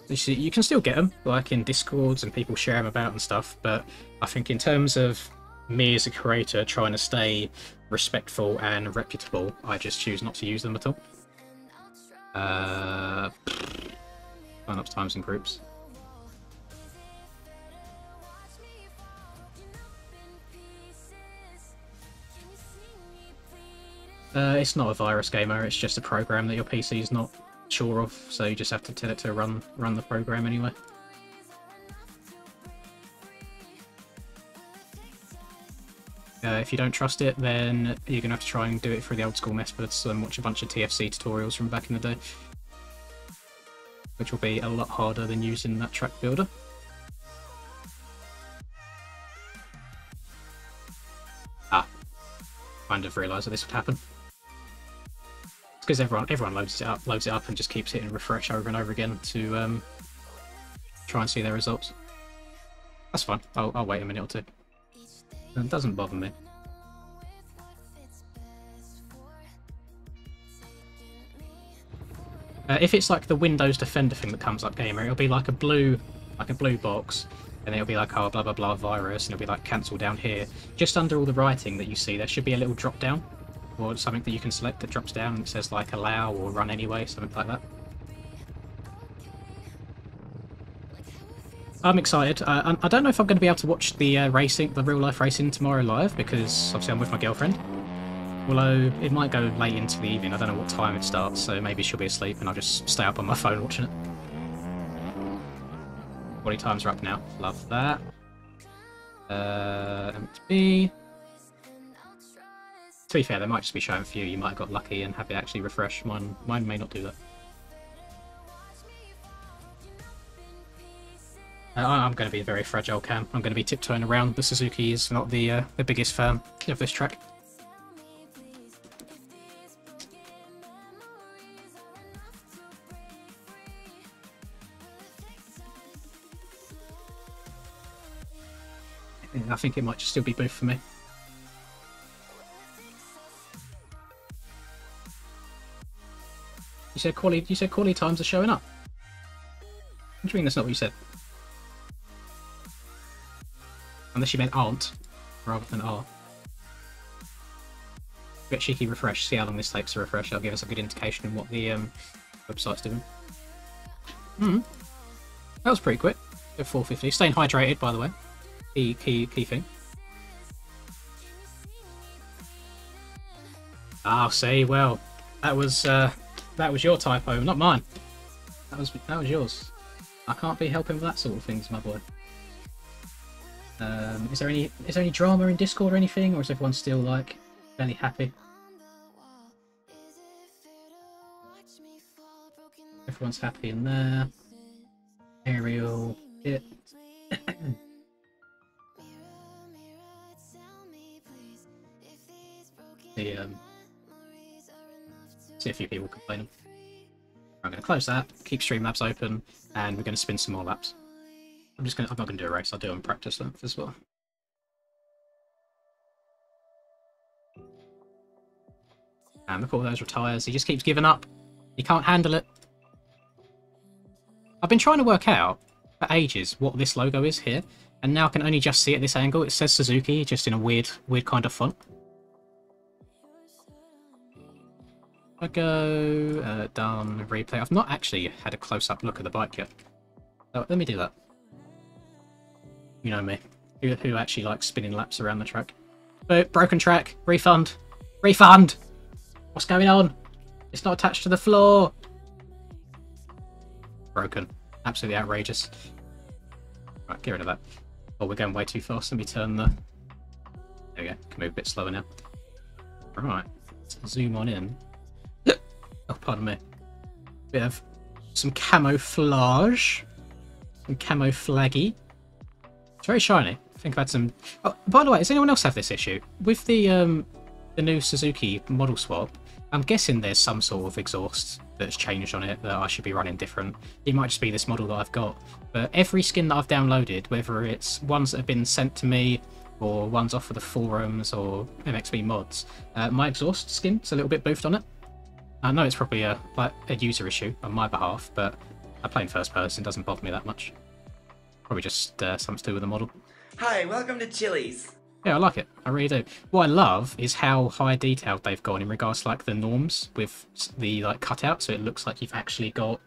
You can still get them, like in Discords, and people share them about and stuff, but I think in terms of me as a creator trying to stay respectful and reputable, I just choose not to use them at all. Sign-ups, times, and groups. It's not a virus gamer, it's just a program that your PC is not sure of, so you just have to tell it to run the program anyway. If you don't trust it, then you're going to have to try and do it through the old school methods and watch a bunch of TFC tutorials from back in the day, which will be a lot harder than using that track builder. Kind of realised that this would happen. It's because everyone loads it up and just keeps hitting refresh over and over again to try and see their results. That's fine. I'll wait a minute or two. It doesn't bother me. If it's like the Windows Defender thing that comes up, gamer, it'll be like a blue box, and it'll be like, oh, blah blah blah virus, and it'll be like cancel down here. Just under all the writing that you see, there should be a little drop down, or something that you can select that drops down and it says like allow or run anyway, something like that. I'm excited. I don't know if I'm going to be able to watch the real life racing tomorrow live, because obviously I'm with my girlfriend. Although it might go late into the evening, I don't know what time it starts, so maybe she'll be asleep and I'll just stay up on my phone watching it. Body times are up now. Love that. MXB. To be fair, they might just be showing for you. You might have got lucky and have it actually refresh. Mine may not do that. I'm going to be a very fragile cam. I'm going to be tiptoeing around. The Suzuki is not the biggest fan of this track. Yeah, I think it might just still be booth for me. You said quality times are showing up. What do you mean that's not what you said? Unless you meant aren't, rather than are. Get cheeky refresh, see how long this takes to refresh. That'll give us a good indication of what the website's doing. That was pretty quick. At 450. Staying hydrated, by the way. Key thing. Ah, see, well, that was your typo, not mine. That was yours. I can't be helping with that sort of things, my boy. Is there any drama in Discord or anything, or is everyone still like fairly happy? Everyone's happy in there. Aerial bit. See a few people complaining. I'm going to close that, keep Streamlabs open, and we're going to spin some more laps. I'm not going to do a race, I'll do it on practice length as well. And look at all those retires, he just keeps giving up. He can't handle it. I've been trying to work out for ages what this logo is here, and now I can only just see it at this angle. It says Suzuki, just in a weird kind of font. I go done replay. I've not actually had a close-up look at the bike yet. So let me do that. You know me, who actually likes spinning laps around the track. But broken track, refund, refund. What's going on? It's not attached to the floor. Broken, absolutely outrageous. Right, get rid of that. Oh, we're going way too fast. Let me turn the... There we go. Can move a bit slower now. Right, let's zoom on in. Oh, pardon me. Bit of some camouflage. Some camouflaggy. It's very shiny. I think I've had some... Oh, by the way, does anyone else have this issue? With the new Suzuki model swap, I'm guessing there's some sort of exhaust that's changed on it that I should be running different. It might just be this model that I've got. But every skin that I've downloaded, whether it's ones that have been sent to me or ones off of the forums or MXB mods, my exhaust skin's a little bit boofed on it. I know it's probably a user issue on my behalf, but I play in first person, it doesn't bother me that much. Probably just something to do with the model. Hi, welcome to Chili's. Yeah, I like it. I really do. What I love is how high detailed they've gone in regards to like the norms with the like cutout, so it looks like you've actually got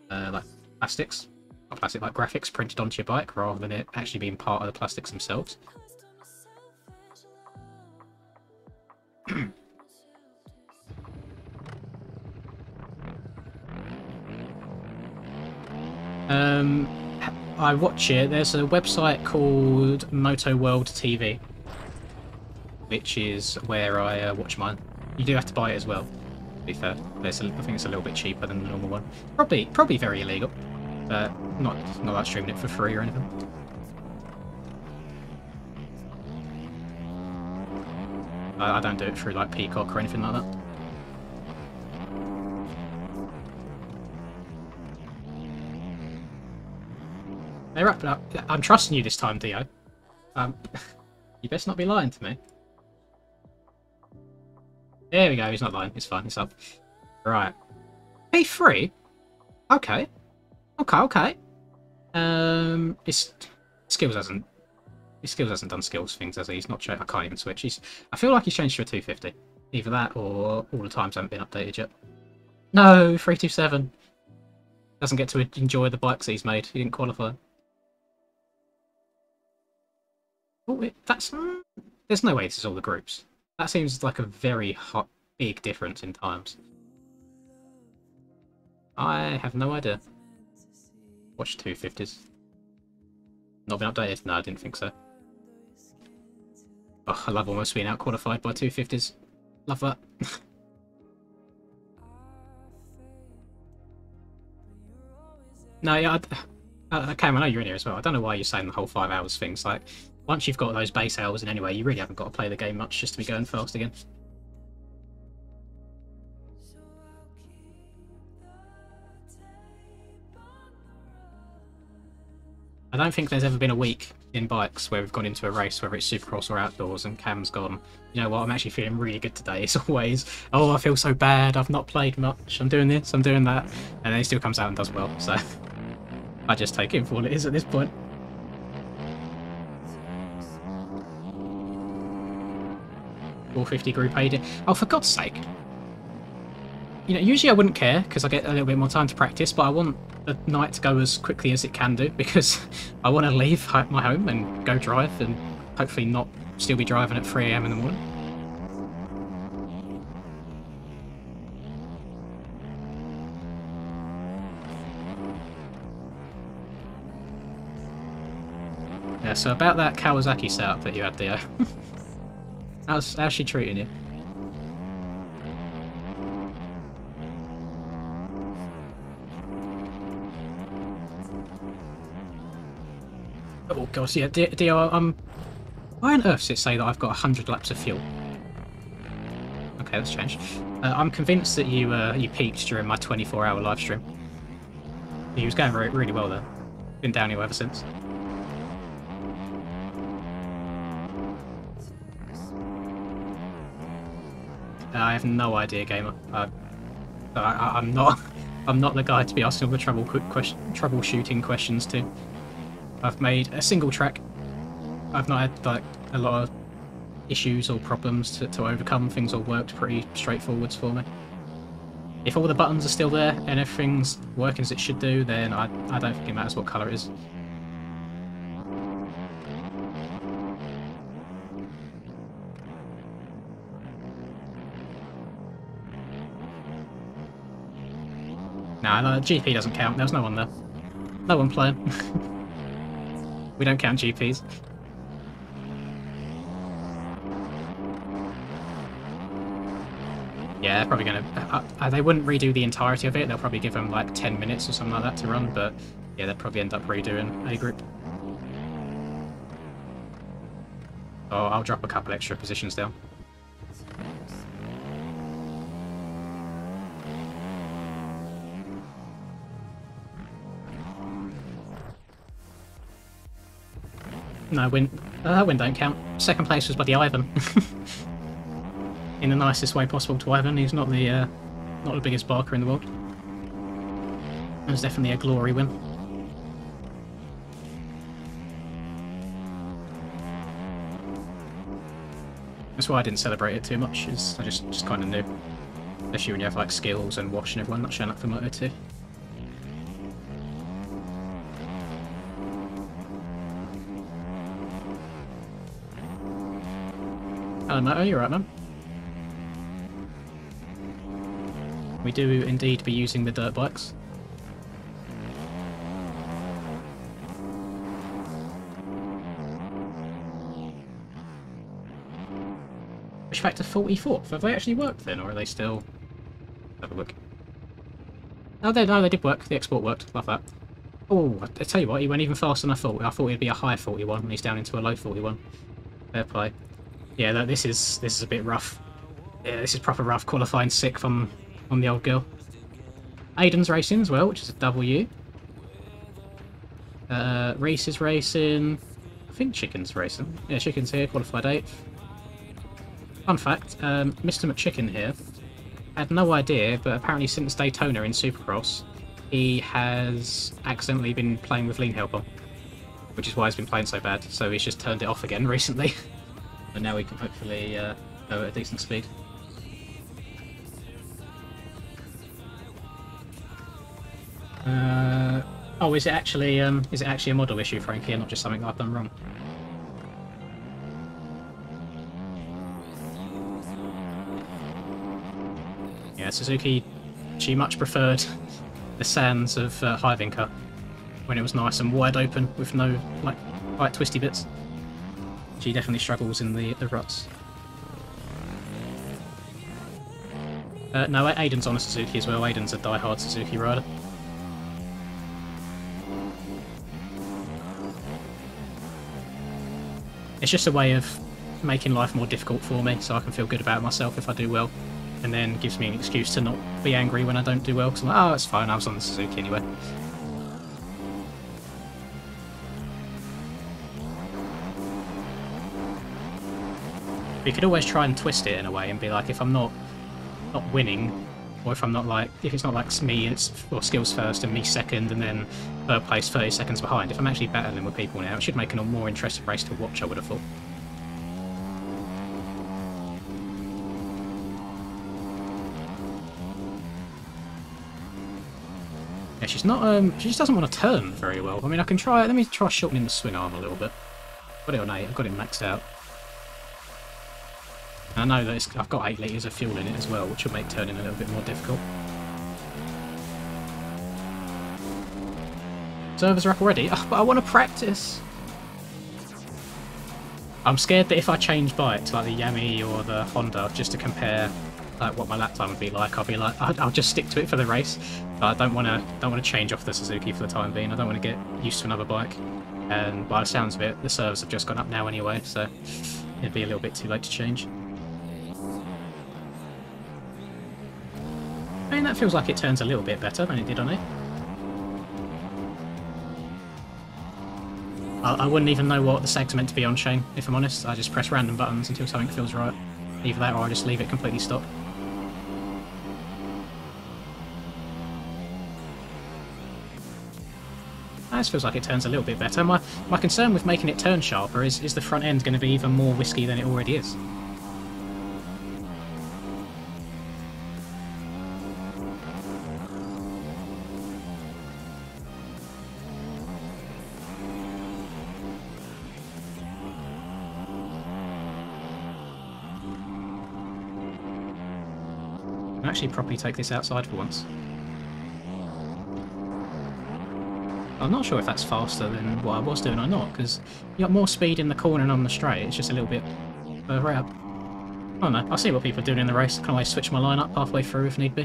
like plastics, not plastic, like graphics printed onto your bike rather than it actually being part of the plastics themselves. I watch it. There's a website called Moto World TV, which is where I watch mine. You do have to buy it as well, to be fair. I think it's a little bit cheaper than the normal one. Probably very illegal, but not like streaming it for free or anything. I don't do it through like Peacock or anything like that. They're up. I'm trusting you this time, Dio. You best not be lying to me. There we go. He's not lying. It's fine. It's up. Right. P3. Okay. Okay. His skills hasn't done skills things, has he? He's not. I can't even switch. I feel like he's changed to a 250. Either that or all the times haven't been updated yet. No, 327. Doesn't get to enjoy the bikes that he's made. He didn't qualify. Oh, there's no way this is all the groups. That seems like a very big difference in times. I have no idea. Watch 250s. Not been updated? No, I didn't think so. Oh, I love almost being out-qualified by 250s. Love that. No, yeah, Cam, I know you're in here as well. I don't know why you're saying the whole 5 hours things. Like, once you've got those base hours in anyway, you really haven't got to play the game much just to be going fast again. I don't think there's ever been a week in bikes where we've gone into a race, whether it's Supercross or outdoors, and Cam's gone, you know what, I'm actually feeling really good today. It's always, oh, I feel so bad, I've not played much, I'm doing this, I'm doing that, and then he still comes out and does well, so I just take it for what it is at this point. .450 Group A. Oh, for God's sake. You know, usually I wouldn't care because I get a little bit more time to practice, but I want the night to go as quickly as it can do because I want to leave my home and go drive and hopefully not still be driving at 3 AM in the morning. Yeah, so about that Kawasaki setup that you had there. How's she treating you? Oh gosh, yeah, Dio, why on earth does it say that I've got 100 laps of fuel? Okay, that's changed. I'm convinced that you peaked during my 24-hour live stream. He was going really well there. Been downhill ever since. I have no idea, gamer. I'm not. I'm not the guy to be asking all the troubleshooting questions to. I've made a single track. I've not had like a lot of issues or problems to overcome. Things all worked pretty straightforwards for me. If all the buttons are still there and everything's working as it should do, then I don't think it matters what colour it is. Nah, no, GP doesn't count. There's no one there. No one playing. We don't count GPs. Yeah, they're probably gonna... they wouldn't redo the entirety of it. They'll probably give them like 10 minutes or something like that to run, but yeah, they'll probably end up redoing A group. Oh, I'll drop a couple extra positions down. No, win don't count. Second place was bloody Ivan. In the nicest way possible to Ivan. He's not the biggest barker in the world. It was definitely a glory win. That's why I didn't celebrate it too much. Is I just kind of knew, especially when you have like skills and Wash and everyone not showing up for Moto 2. Hello, Moto, you alright, man? We do indeed be using the dirt bikes. Push factor 44th. Have they actually worked then, or are they still... Have a look. Oh, no, they did work. The export worked. Love that. Oh, I tell you what, he went even faster than I thought. I thought it'd be a high 41, and he's down into a low 41. Fair play. Yeah, this is a bit rough. Yeah, this is proper rough. Qualifying 6th on the old girl. Aiden's racing as well, which is a W. Reese is racing. I think Chicken's racing. Yeah, Chicken's here, qualified 8th. Fun fact, Mr. McChicken here had no idea, but apparently since Daytona in Supercross, he has accidentally been playing with lean helper, which is why he's been playing so bad. So he's just turned it off again recently. But now we can hopefully go at a decent speed. Oh, is it actually a model issue, Frankie, and not just something I've done wrong? Yeah, Suzuki, she much preferred the sands of Hyvinka when it was nice and wide open with no like quite twisty bits. She definitely struggles in the ruts. No, Aiden's on a Suzuki as well. Aiden's a die-hard Suzuki rider. It's just a way of making life more difficult for me, so I can feel good about myself if I do well, and then gives me an excuse to not be angry when I don't do well, because I'm like, oh, it's fine, I was on the Suzuki anyway. But you could always try and twist it in a way and be like, if I'm not winning, or if I'm not like, if it's not like me, or skills first and me second, and then third place 30 seconds behind. If I'm actually battling with people now, it should make a more interesting race to watch, I would have thought. Yeah, she's not, she just doesn't want to turn very well. I mean, I can try, let me try shortening the swing arm a little bit. Got it on 8, I've got it maxed out. And I know that I've got 8 litres of fuel in it as well, which will make turning a little bit more difficult. Servers are up already? Oh, but I want to practice! I'm scared that if I change bike to like the Yami or the Honda just to compare like what my lap time would be like, I'll be like, I'll just stick to it for the race. But I don't want to change off the Suzuki for the time being. I don't want to get used to another bike. And by the sounds of it, the servers have just gone up now anyway, so it'd be a little bit too late to change. I mean, that feels like it turns a little bit better than it did on it. I wouldn't even know what the seg's meant to be on chain, if I'm honest. I just press random buttons until something feels right. Either that or I just leave it completely stock. This feels like it turns a little bit better. My concern with making it turn sharper is the front end going to be even more whisky than it already is. I can actually properly take this outside for once. I'm not sure if that's faster than what I was doing or not, because you got more speed in the corner and on the straight, it's just a little bit further out. Oh no, I'll see what people are doing in the race. I can always switch my line up halfway through if need be.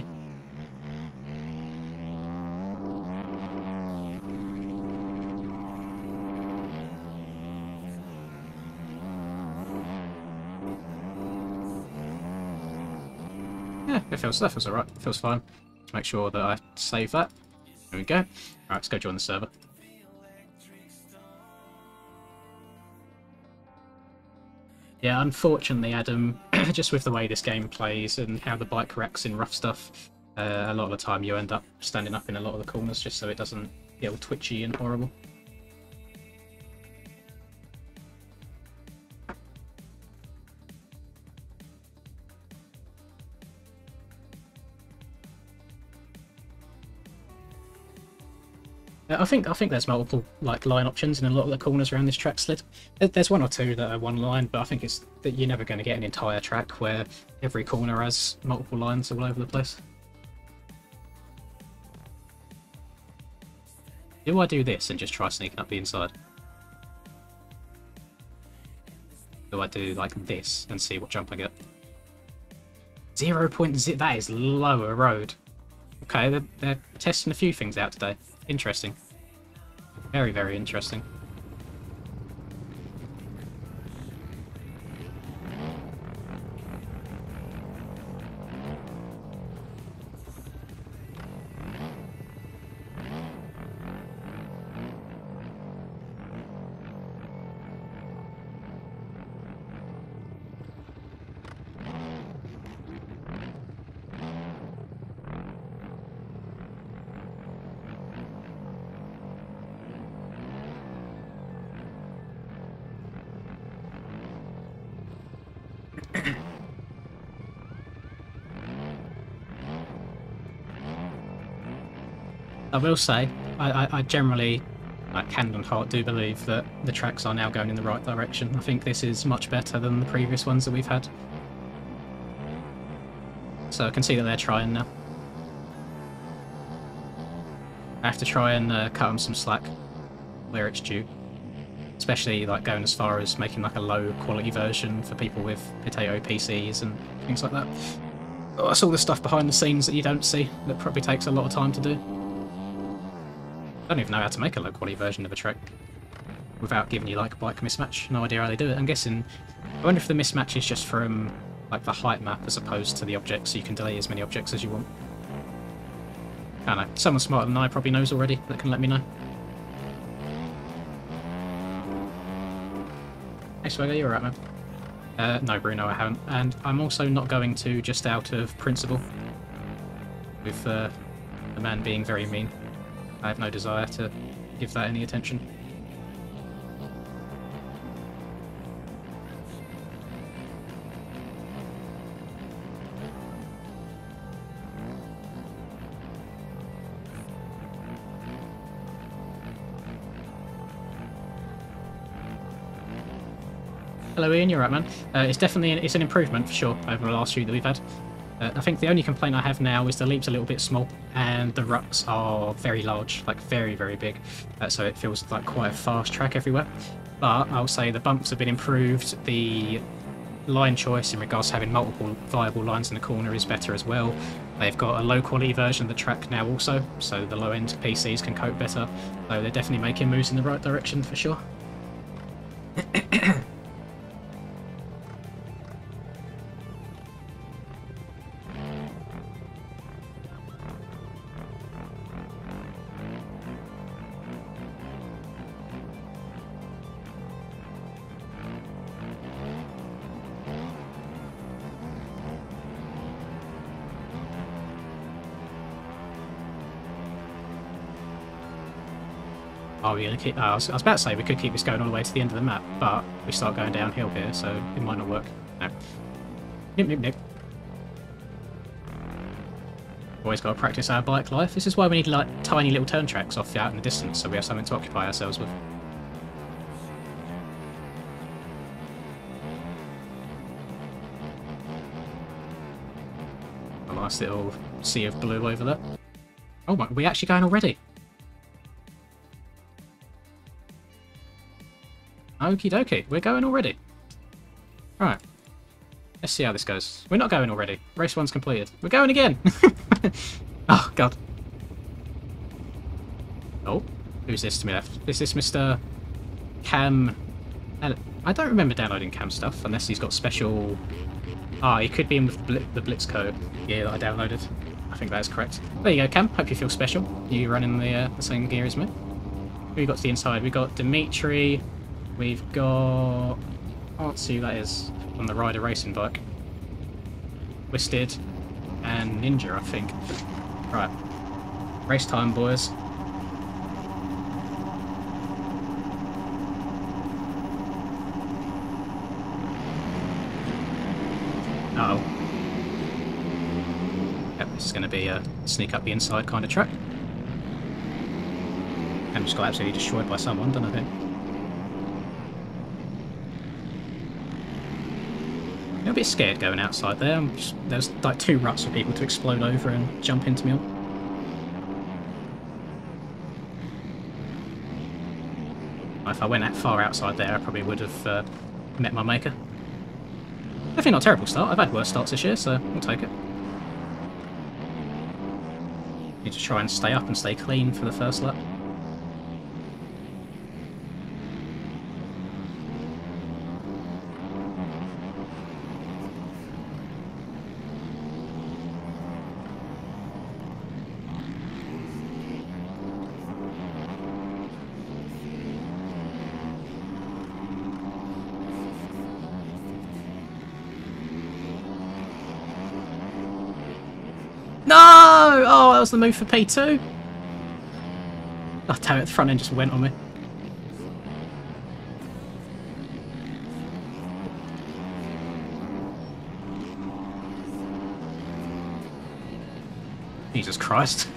Yeah, that feels alright. It feels fine. Just make sure that I save that. There we go. Alright, let's go join the server. Yeah, unfortunately, Adam, just with the way this game plays and how the bike reacts in rough stuff, a lot of the time you end up standing up in a lot of the corners just so it doesn't get all twitchy and horrible. I think there's multiple line options in a lot of the corners around this track slid. There's one or two that are one line, but I think it's that you're never going to get an entire track where every corner has multiple lines all over the place. Do I do this and just try sneaking up the inside? Do I do like this and see what jump I get? 0.0, that is lower road. Okay, they're testing a few things out today. Interesting. Very, very interesting. I will say, I generally, like hand on heart, do believe that the tracks are now going in the right direction. I think this is much better than the previous ones that we've had. So I can see that they're trying now. I have to try and cut them some slack where it's due. Especially like going as far as making like a low quality version for people with potato PCs and things like that. Oh, that's all the stuff behind the scenes that you don't see that probably takes a lot of time to do. I don't even know how to make a low quality version of a track without giving you like bike mismatch. No idea how they do it. I'm guessing. I wonder if the mismatch is just from like the height map as opposed to the objects, so you can delete as many objects as you want. I don't know. Someone smarter than I probably knows already that can let me know. Hey Swagger, you're alright, man. No, Bruno, I haven't. And I'm also not going to just out of principle. With the man being very mean. I have no desire to give that any attention. Hello Ian, you're right, man. It's an improvement for sure over the last few that we've had. I think the only complaint I have now is the leap's a little bit small and the ruts are very large, like very, very big. So it feels like quite a fast track everywhere. But I'll say the bumps have been improved. The line choice in regards to having multiple viable lines in the corner is better as well. They've got a low quality version of the track now also, so the low end PCs can cope better. So they're definitely making moves in the right direction for sure. Oh, we're gonna keep. I was about to say we could keep this going all the way to the end of the map, but we start going downhill here, so it might not work. No. Nip, nip, nip. Always got to practice our bike life. This is why we need like tiny little turn tracks off out in the distance, so we have something to occupy ourselves with. A nice little sea of blue over there. Oh my, we're actually going already. Okie dokie, we're going already. Right. Let's see how this goes. We're not going already. Race 1's completed. We're going again! Oh, God. Oh, who's this to me left? Is this Mr. Cam... I don't remember downloading Cam stuff, unless he's got special... Ah, he could be in with the Blitz code. Yeah, that I downloaded. I think that is correct. There you go, Cam. Hope you feel special. You running the same gear as me. Who we got to the inside? We've got Dimitri. We've got... I can't see who that is on the Rider racing bike. Twisted and Ninja, I think. Right. Race time, boys. Uh-oh. Yep, this is going to be a sneak up the inside kind of track. And just got absolutely destroyed by someone, don't I think? I'm a bit scared going outside there. There's like 2 ruts for people to explode over and jump into me on. If I went that far outside there, I probably would have met my maker. Definitely not a terrible start. I've had worse starts this year, so we'll take it. Need to try and stay up and stay clean for the first lap. No! Oh, that was the move for P2. Oh, damn it, the front end just went on me. Jesus Christ.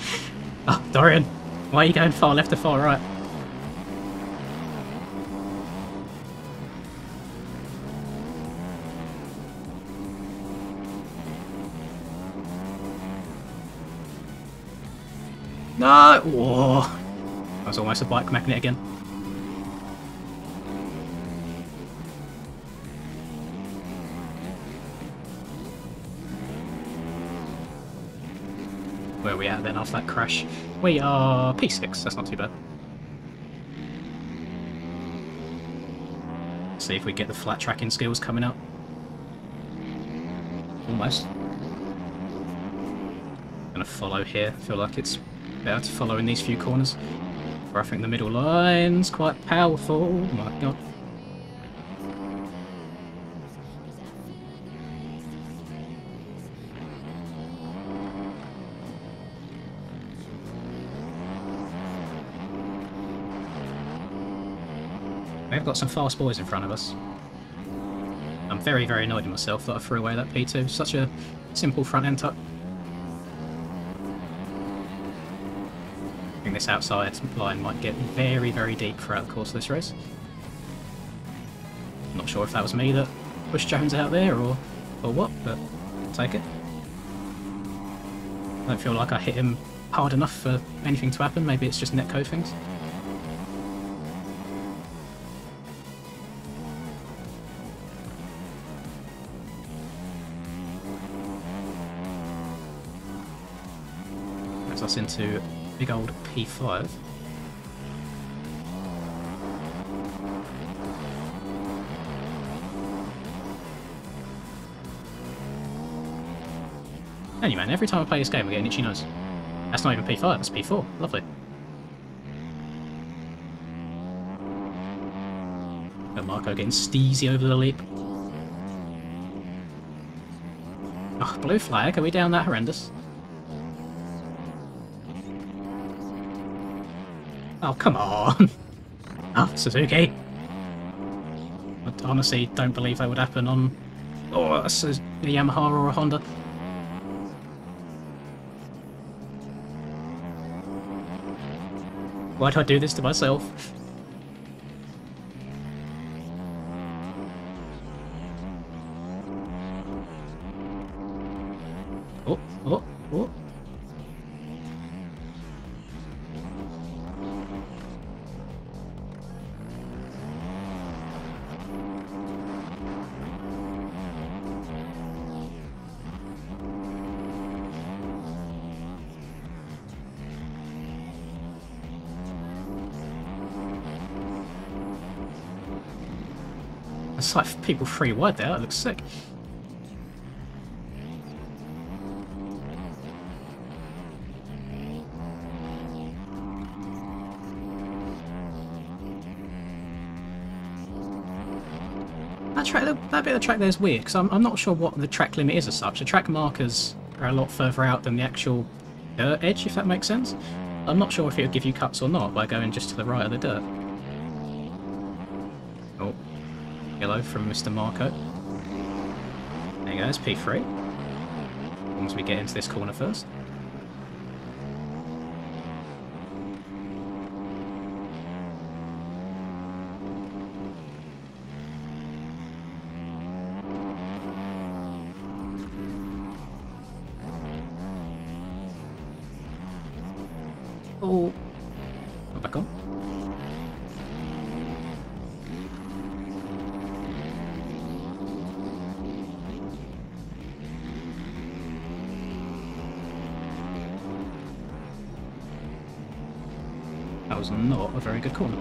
Oh, Dorian, why are you going far left or far right? No! Whoa! That was almost a bike magnet again. Where are we at then after that crash? We are P6, that's not too bad. See if we get the flat tracking skills coming up. Almost. Gonna follow here, feel like it's better to follow in these few corners. For I think the middle line's quite powerful. Oh my god. We've got some fast boys in front of us. I'm very, very annoyed with myself that I threw away that P2. Such a simple front end tuck. I think this outside line might get very, very deep throughout the course of this race. Not sure if that was me that pushed Jones out there or what, but I'll take it. I don't feel like I hit him hard enough for anything to happen. Maybe it's just netcode things. Brings us into big old P5. Anyway, man, every time I play this game I get an itchy nose. That's not even P5, that's P4. Lovely. And Marco getting steezy over the leap. Oh, blue flag, are we down that horrendous? Oh, come on! Oh, Suzuki. I honestly don't believe that would happen on a Yamaha or a Honda. Why do I do this to myself? Oh, oh, oh. It's like people free wide there, that looks sick. That bit of the track there is weird, because I'm not sure what the track limit is as such. The track markers are a lot further out than the actual dirt edge, if that makes sense. I'm not sure if it would give you cuts or not by going just to the right of the dirt. Oh, yellow from Mr. Marco. There you go, it's P3. Once we get into this corner first. Oh, back on. That was not a very good corner.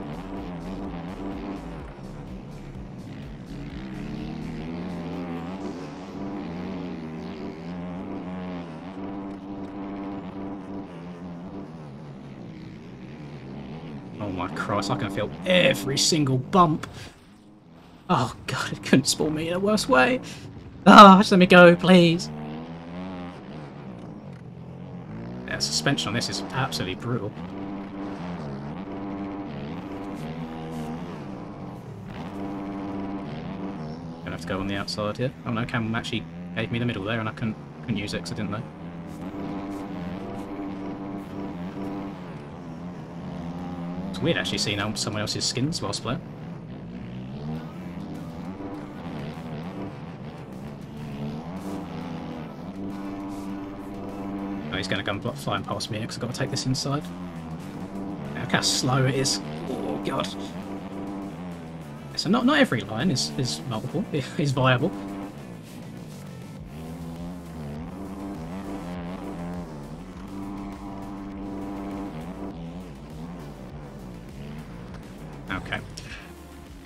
Oh my Christ, I can feel every single bump. Oh God, it couldn't spawn me in a worse way. Ah, just let me go, please. Yeah, suspension on this is absolutely brutal. Gonna have to go on the outside here. Oh no, Cam actually gave me the middle there and I couldn't use it because I didn't know. It's weird actually seeing someone else's skins whilst playing. Oh, he's going to come flying past me because I've got to take this inside. Look how slow it is. Oh God. So not every line is multiple, is viable. Okay.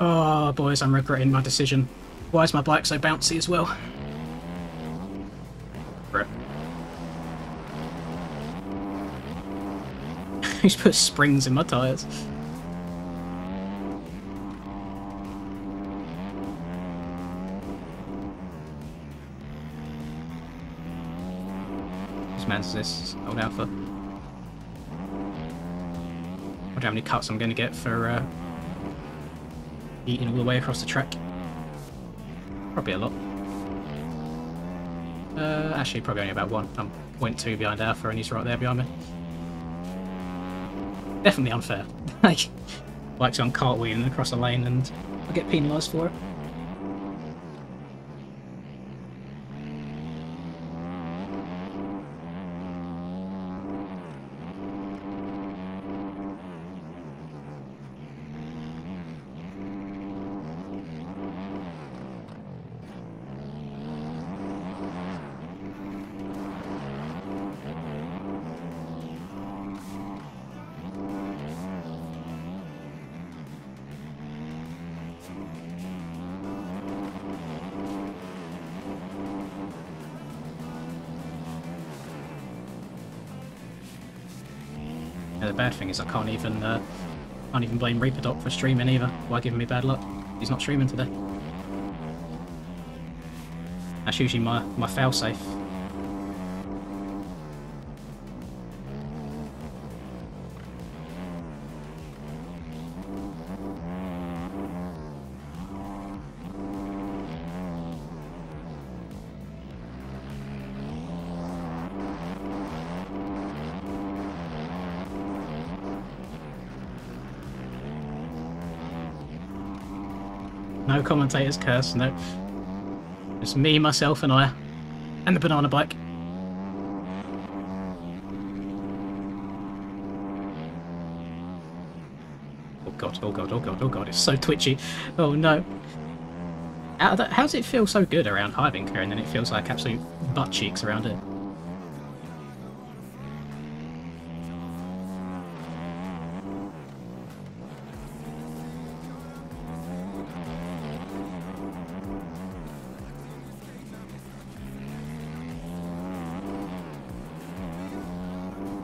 Oh boys, I'm regretting my decision. Why is my bike so bouncy as well? Brett. Who's put springs in my tyres? Whose man's this? Old Alpha. I wonder how many cuts I'm going to get for eating all the way across the track. Probably a lot. Actually, probably only about one. I'm 0.2 behind Alpha and he's right there behind me. Definitely unfair. Like, bike's on cartwheeling across a lane and I get penalised for it. Yeah, the bad thing is I can't even blame Reaperdoc for streaming either. Why giving me bad luck? He's not streaming today. That's usually my failsafe. No commentators curse, no. Just me, myself, and I. And the banana bike. Oh god, oh god, oh god, oh god, it's so twitchy. Oh no. How does it feel so good around Hybinker and then it feels like absolute butt cheeks around it?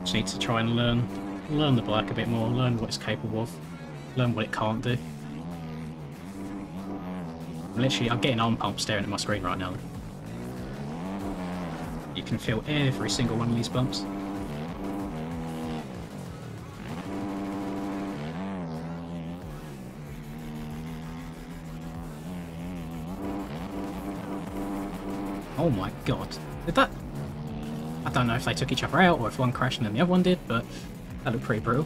Just need to try and learn the bike a bit more, learn what it's capable of, learn what it can't do. I'm getting arm pump staring at my screen right now. You can feel every single one of these bumps. Oh my god. Did that... I don't know if they took each other out or if one crashed and then the other one did, but that looked pretty brutal.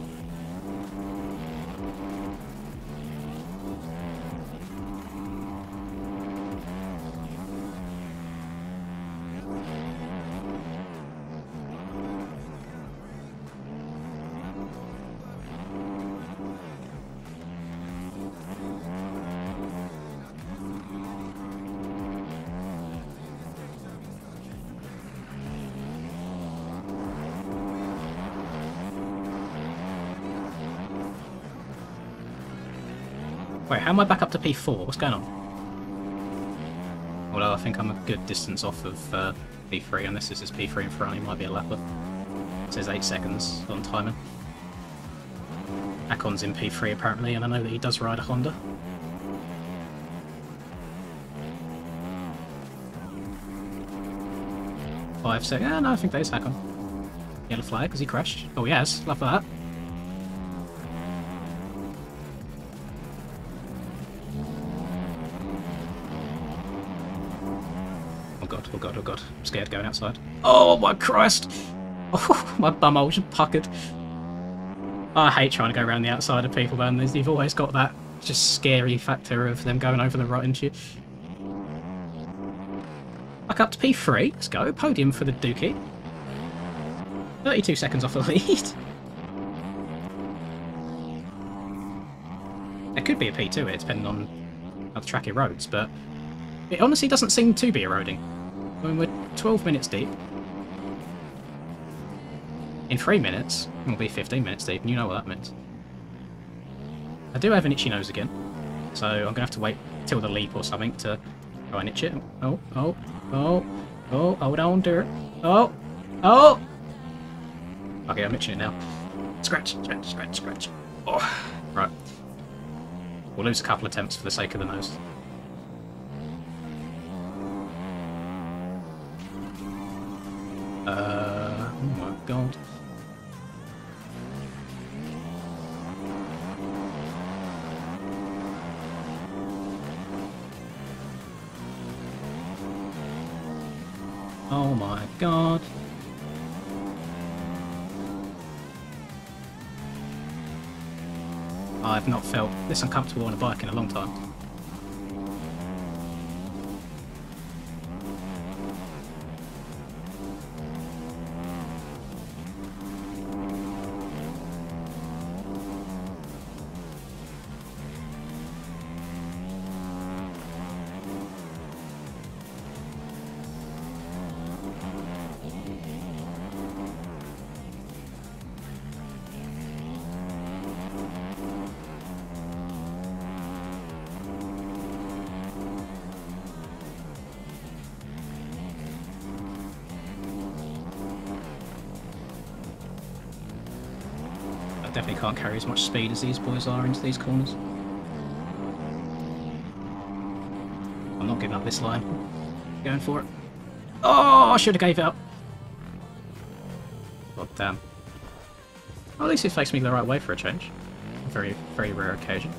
Wait, how am I back up to P4? What's going on? Although I think I'm a good distance off of P3, unless this is P3 in front, he might be a lapper. It says 8 seconds on timing. Akon's in P3 apparently, and I know that he does ride a Honda. Five seconds. No, I think that is Akon. Yellow flag, has he crashed? Oh, he has. Love that. Oh god, oh god. I'm scared going outside. Oh my Christ! Oh, my bumhole just puckered. I hate trying to go around the outside of people, man. You've always got that just scary factor of them going over the right into you. Back up to P3. Let's go. Podium for the Dookie. 32 seconds off the lead. There could be a P2 here, depending on how the track erodes, but it honestly doesn't seem to be eroding. I mean, we're 12 minutes deep. In 3 minutes, we'll be 15 minutes deep, and you know what that means. I do have an itchy nose again, so I'm going to have to wait till the leap or something to try and itch it. Oh, oh, oh, oh, hold on, do it. Oh, oh! Okay, I'm itching it now. Scratch, scratch, scratch, scratch. Oh, right. We'll lose a couple attempts for the sake of the nose. Oh my god. Oh my god. I've not felt this uncomfortable on a bike in a long time. Definitely can't carry as much speed as these boys are into these corners. I'm not giving up this line. Going for it. Oh, I should have gave it up. God damn. Well, at least it faced me the right way for a change. A very, very rare occasion.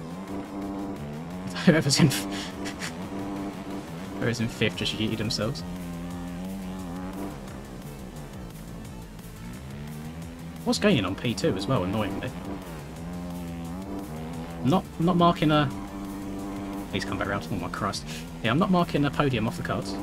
Whoever's in fifth just yeeted themselves. I was gaining on P2 as well, annoyingly. I'm not marking a Please come back around. Oh my Christ. Yeah, I'm not marking a podium off the cards.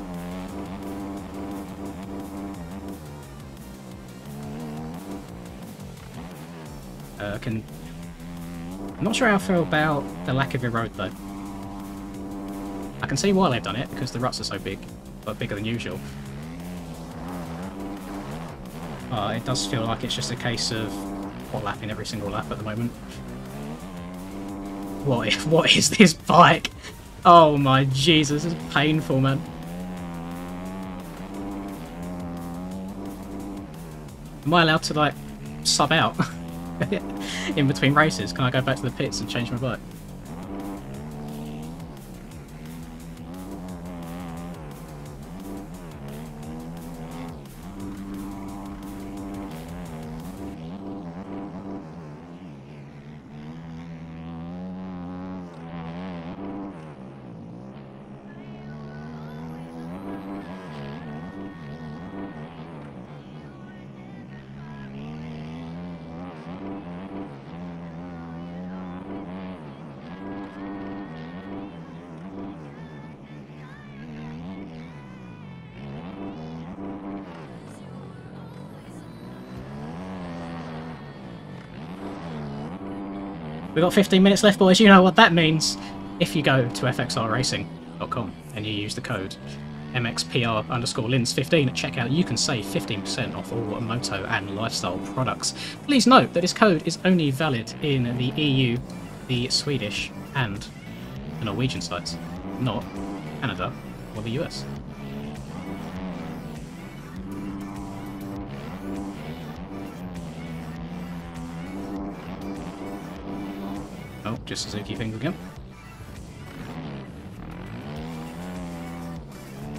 I'm not sure how I feel about the lack of a road though. I can see why they've done it, because the ruts are so big, but bigger than usual. It does feel like it's just a case of hot lapping every single lap at the moment. What is this bike? Oh my Jesus, it's painful, man. Am I allowed to, like, sub out in between races? Can I go back to the pits and change my bike? We've got 15 minutes left, boys. You know what that means. If you go to fxrracing.com and you use the code MXPR_Lins15 at checkout, you can save 15% off all moto and lifestyle products. Please note that this code is only valid in the EU, the Swedish and the Norwegian sites, not Canada or the US. Oh, just Suzuki things again.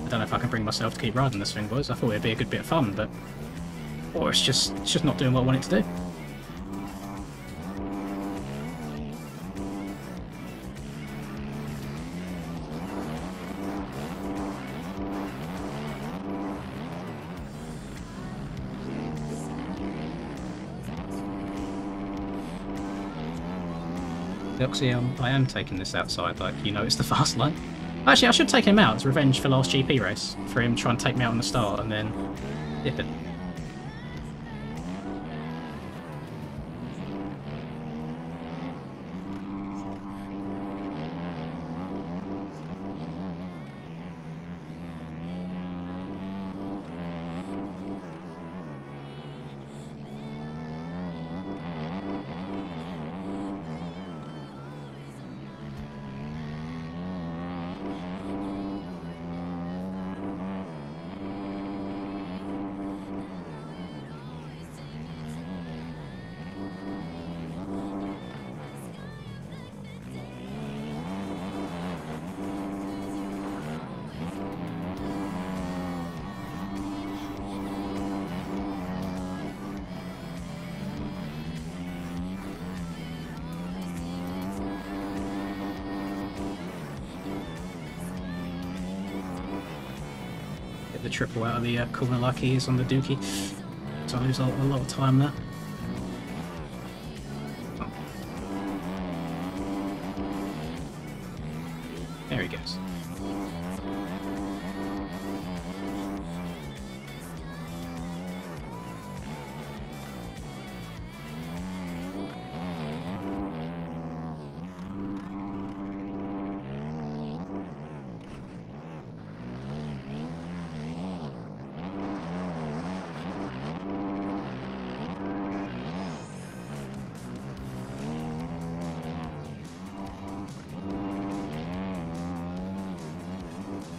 I don't know if I can bring myself to keep riding this thing, boys. I thought it'd be a good bit of fun, but... Or it's just not doing what I want it to do. Obviously, I am taking this outside, like, you know, it's the fast line. Actually, I should take him out as revenge for last GP race, for him trying to take me out on the start and then dip it. The triple out of the corner like he is on the Dookie, so I lose a lot of time there. Oh. There he goes.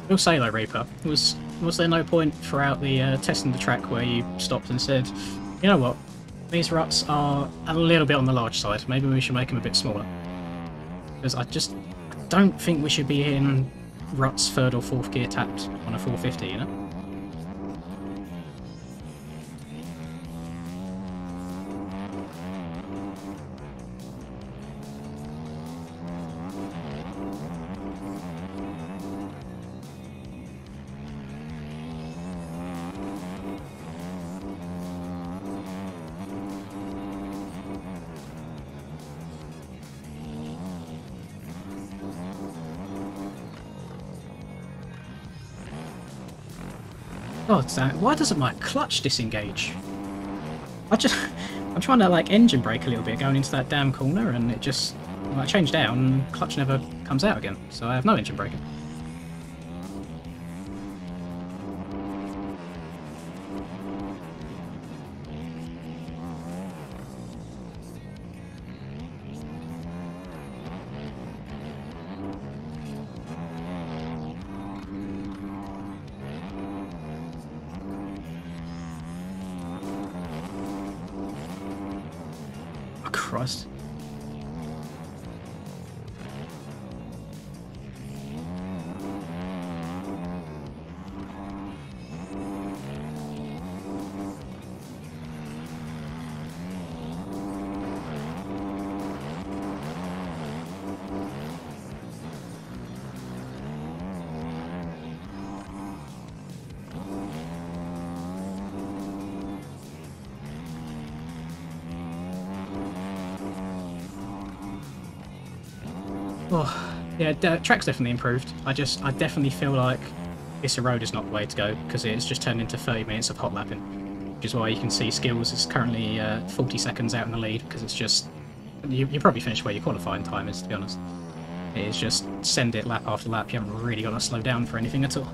I will say though, Reaper, was there no point throughout the testing the track where you stopped and said, you know what, these ruts are a little bit on the large side, maybe we should make them a bit smaller? Because I don't think we should be in ruts third or fourth gear tapped on a 450, you know? God damn, why doesn't my clutch disengage? I'm trying to like engine brake a little bit going into that damn corner, and it just, I change down and clutch never comes out again, so I have no engine braking. Oh, Christ. Oh, yeah, track's definitely improved. I definitely feel like this road is not the way to go, because it's just turned into 30 minutes of hot lapping. Which is why you can see Skills is currently 40 seconds out in the lead, because it's just... You probably finished where your qualifying time is, to be honest. It is just send it lap after lap, you haven't really got to slow down for anything at all.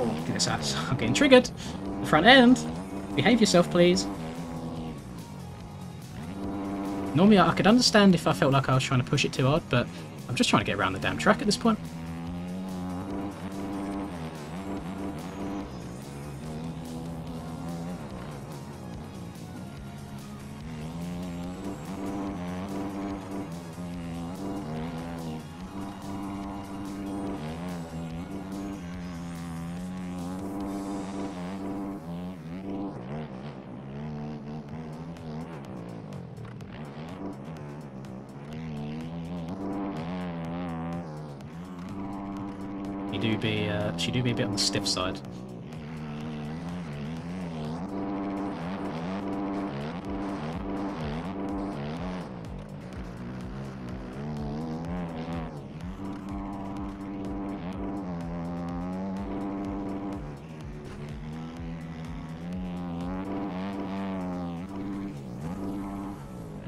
Oh, get this ass. I'm getting triggered. The front end. Behave yourself, please. Normally I could understand if I felt like I was trying to push it too hard, but I'm just trying to get around the damn track at this point. She do be a bit on the stiff side.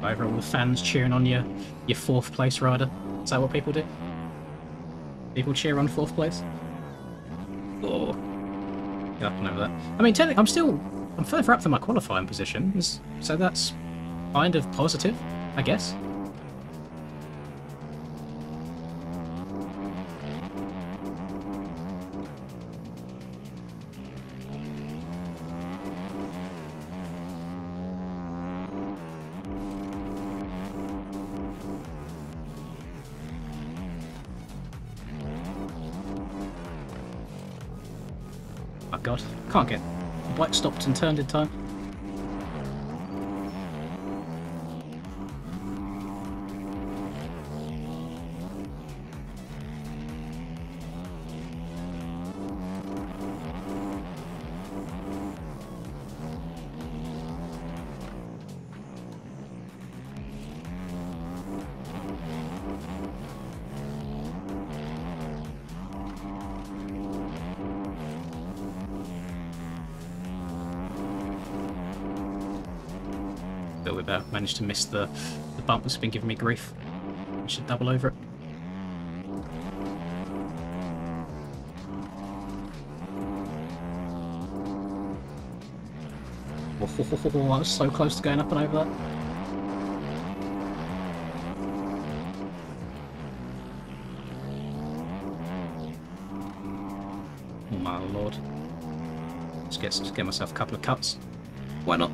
Over all the fans cheering on your fourth place rider. Is that what people do? People cheer on fourth place? Oh, get up and over that. I mean, technically, I'm further up than my qualifying position, so that's kind of positive, I guess. Oh god, can't get bike stopped and turned in time. Managed to miss the bump that's been giving me grief. I should double over it. Oh, I was so close to going up and over that. Oh my lord. Let's get myself a couple of cuts. Why not?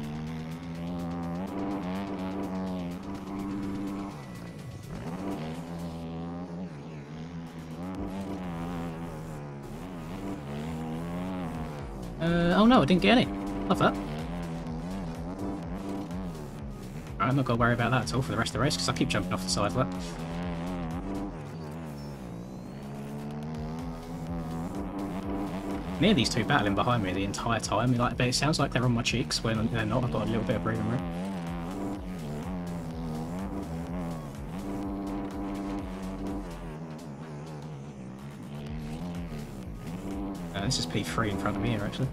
Oh no, I didn't get any. Love that. I'm not going to worry about that at all for the rest of the race, because I keep jumping off the side of that. near these two battling behind me the entire time. Like, but it sounds like they're on my cheeks when they're not. I've got a little bit of breathing room. This is P3 in front of me here, actually.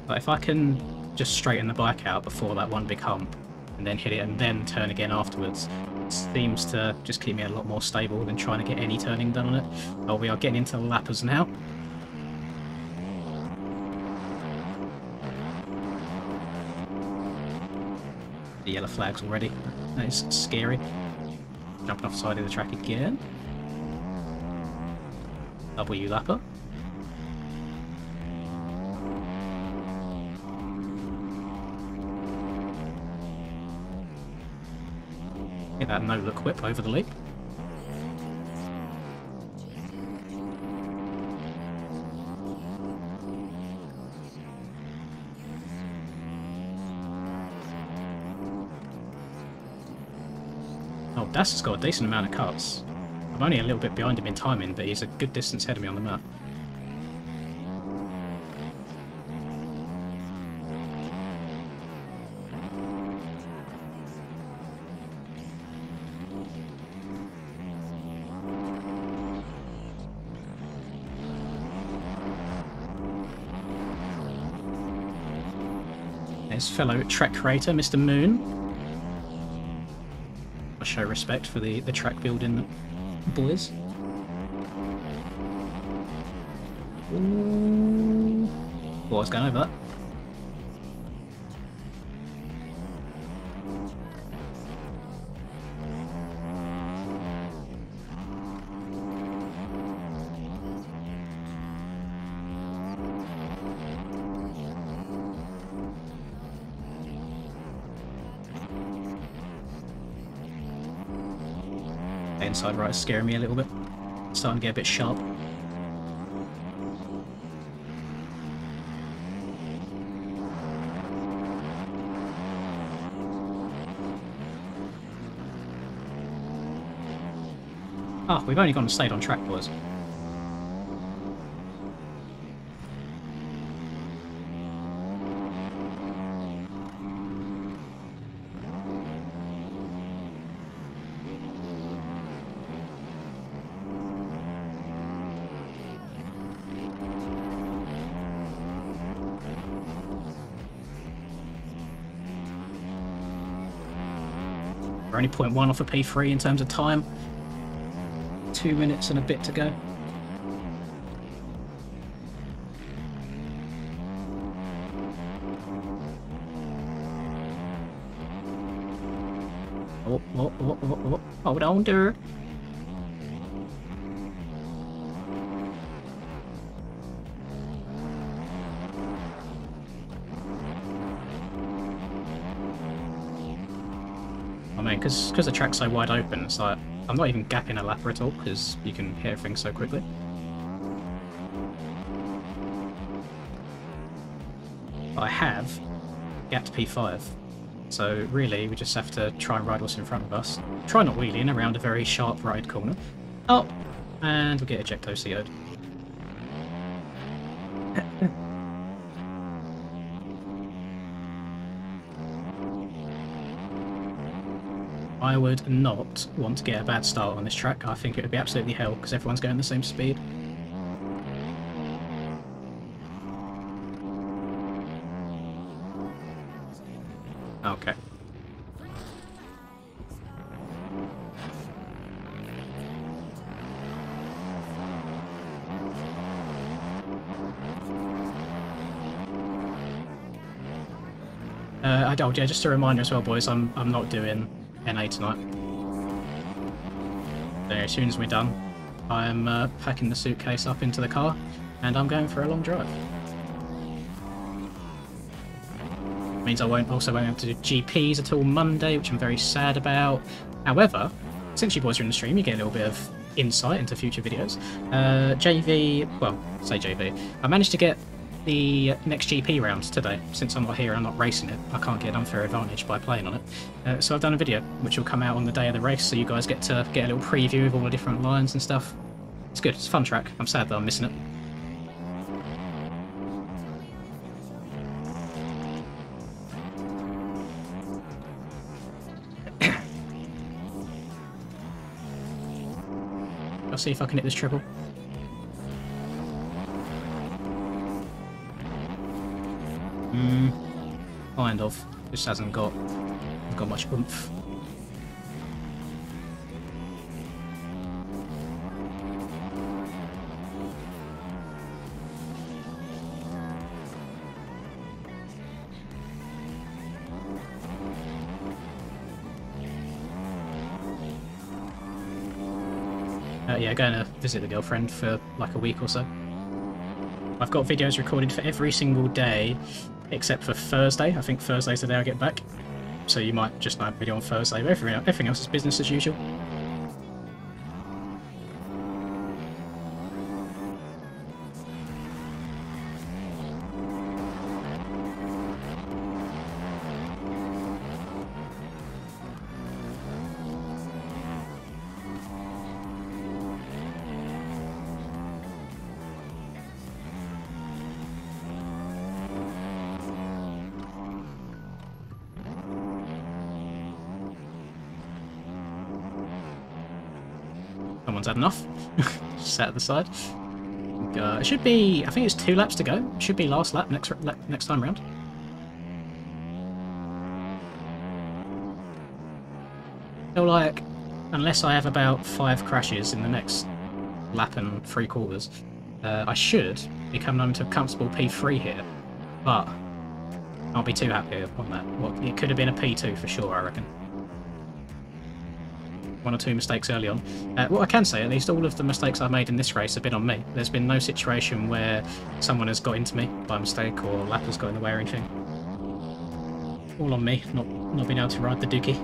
But if I can just straighten the bike out before that one big hump, and then hit it and then turn again afterwards, it seems to just keep me a lot more stable than trying to get any turning done on it. Oh, we are getting into the lappers now. The yellow flag's already. That is scary. Jumping off the side of the track again. W lapper. Get that no-look whip over the leap. Oh, Das has got a decent amount of cuts. I'm only a little bit behind him in timing, but he's a good distance ahead of me on the map. There's fellow track creator, Mr. Moon. I show respect for the track building boys. Ooh. What was going over that? Inside right is scaring me a little bit. Starting to get a bit sharp. Ah, we've only gone and stayed on track, boys. We're only 0.1 off of P3 in terms of time. 2 minutes and a bit to go. Oh, hold on, dude. I mean, because the track's so wide open, it's like, I'm not even gapping a lapper at all, because you can hit everything so quickly. But I have gapped P5, so really we just have to try and ride what's in front of us. Try not wheeling around a very sharp right corner. Oh! And we'll get ejecto CO'd. I would not want to get a bad start on this track. I think it would be absolutely hell because everyone's going the same speed. Okay. Oh yeah, just a reminder as well, boys, I'm not doing NA tonight. There, as soon as we're done, I'm packing the suitcase up into the car, and I'm going for a long drive. Means I won't be able to do GPs until Monday, which I'm very sad about. However, since you boys are in the stream, you get a little bit of insight into future videos. JV. I managed to get the next GP round today. Since I'm not here, I'm not racing it. I can't get an unfair advantage by playing on it. So I've done a video, which will come out on the day of the race, so you guys get to get a little preview of all the different lines and stuff. It's good. It's a fun track. I'm sad that I'm missing it. I'll see if I can hit this triple. Kind of. Just hasn't got much oomph. Yeah, going to visit the girlfriend for like a week or so. I've got videos recorded for every single day except for Thursday. I think Thursday's the day I get back. So you might just not have a video on Thursday, but everything else is business as usual. Someone's had enough. Set at the side. It should be, I think it's 2 laps to go. It should be last lap next time round. So like, unless I have about 5 crashes in the next lap and 3/4, I should be coming home to a comfortable P3 here. But I'll be too happy on that. Well, it could have been a P2 for sure, I reckon. 1 or 2 mistakes early on. What I can say, at least all of the mistakes I've made in this race have been on me. There's been no situation where someone has got into me by mistake or a lap has got in the way or anything. All on me, not being able to ride the dookie.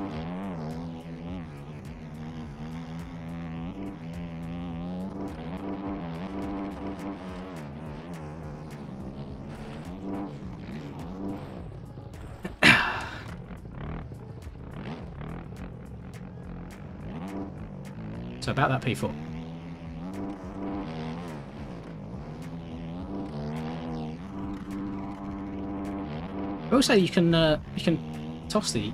So about that P4. I will say you can toss the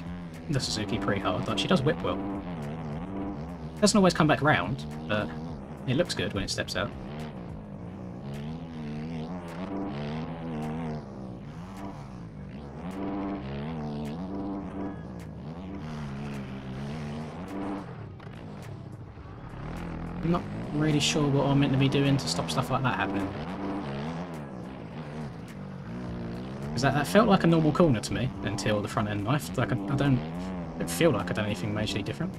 Suzuki pretty hard. Like, she does whip well. Doesn't always come back round, but it looks good when it steps out. I'm not really sure what I'm meant to be doing to stop stuff like that happening. Because that felt like a normal corner to me until the front end knifed. Like, I don't feel like I've done anything majorly different.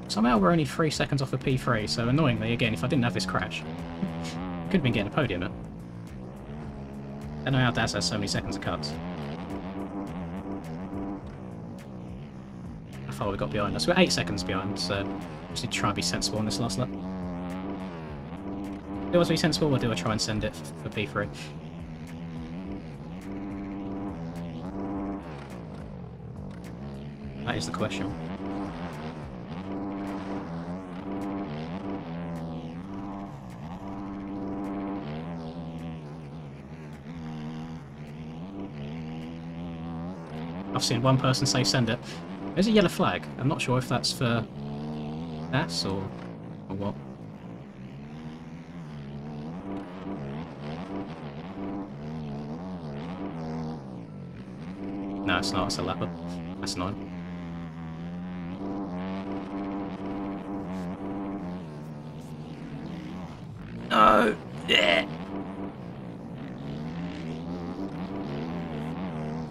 Somehow we're only 3 seconds off of P3, so annoyingly, again, if I didn't have this crash, could have been getting a podium at. I don't know how Daz has so many seconds of cuts. How far we got behind us? We're 8 seconds behind, so just need to try and be sensible on this last lap. Do I want to be sensible, or do I try and send it for P3? That is the question. I've seen one person say send it. There's a yellow flag. I'm not sure if that's for Das or what. No, it's not. It's a leopard. That's annoying.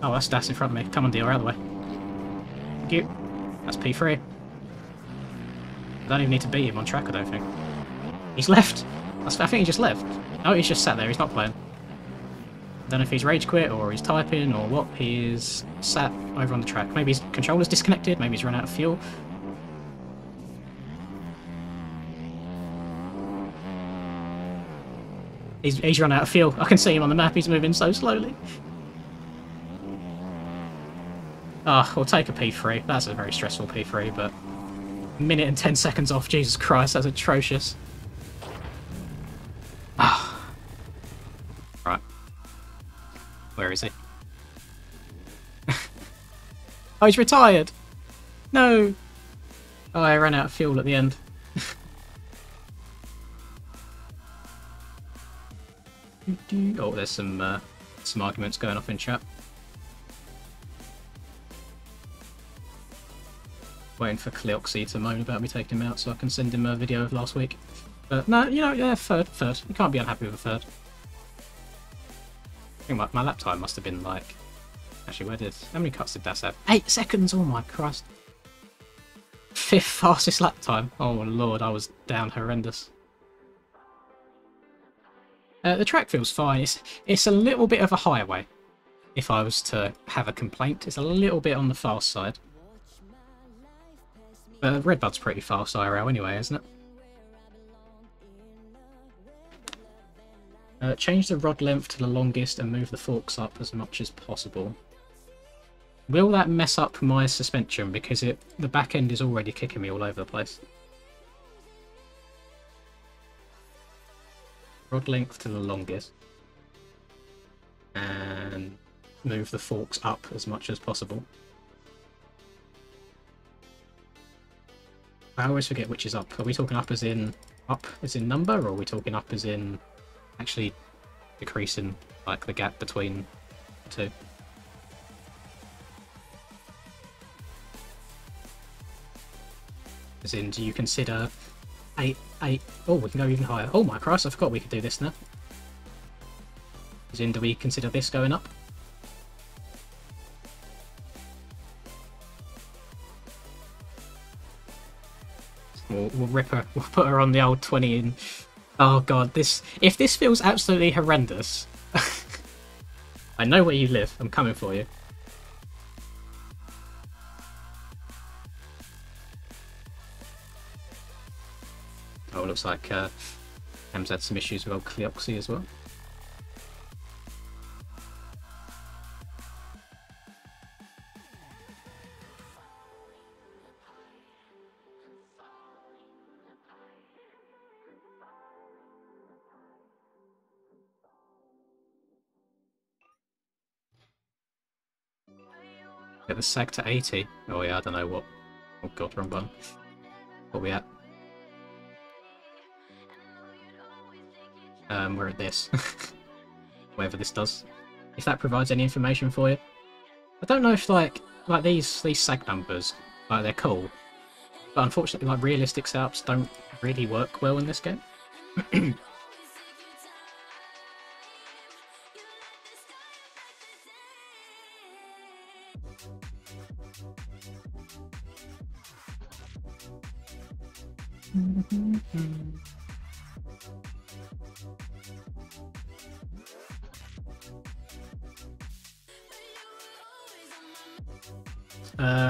Oh, that's in front of me. Come on, deal, out of the way. Thank you. That's P3. I don't even need to beat him on track, I don't think. He's left. I think he just left. Oh, he's just sat there. He's not playing. I don't know if he's rage quit or he's typing or what. He is sat over on the track. Maybe his controller's disconnected. Maybe he's run out of fuel. He's run out of fuel. I can see him on the map. He's moving so slowly. Ah, we'll take a P3. That's a very stressful P3, but a minute and 10 seconds off. Jesus Christ, that's atrocious. Ah. Right. Where is he? Oh, he's retired! No! Oh, I ran out of fuel at the end. Oh, there's some arguments going off in chat. Waiting for Cleoxy to moan about me taking him out so I can send him a video of last week. But no, you know, yeah, third. You can't be unhappy with a third. I think my lap time must have been like... Actually, how many cuts did that have? 8 seconds! Oh my Christ. 5th fastest lap time. Oh lord, I was down horrendous. The track feels fine. It's a little bit of a highway. If I was to have a complaint, it's a little bit on the fast side. Redbuuuuud's pretty fast IRL anyway, isn't it? Change the rod length to the longest and move the forks up as much as possible. Will that mess up my suspension because the back end is already kicking me all over the place? Rod length to the longest. And move the forks up as much as possible. I always forget which is up. Are we talking up as in number, or are we talking up as in actually decreasing like the gap between the two? As in, do you consider 8? Oh, we can go even higher. Oh my Christ, I forgot we could do this now. As in, do we consider this going up? We'll rip her. We'll put her on the old 20 in. Oh god, if this feels absolutely horrendous, I know where you live. I'm coming for you. Oh, it looks like Ham's had some issues with old Cleoxy as well. Get the sag to 80. Oh yeah, I don't know what. Oh god, wrong button. What are we at? We're at this. Whatever this does. If that provides any information for you. I don't know if like these sag numbers, like they're cool. But unfortunately like realistic setups don't really work well in this game.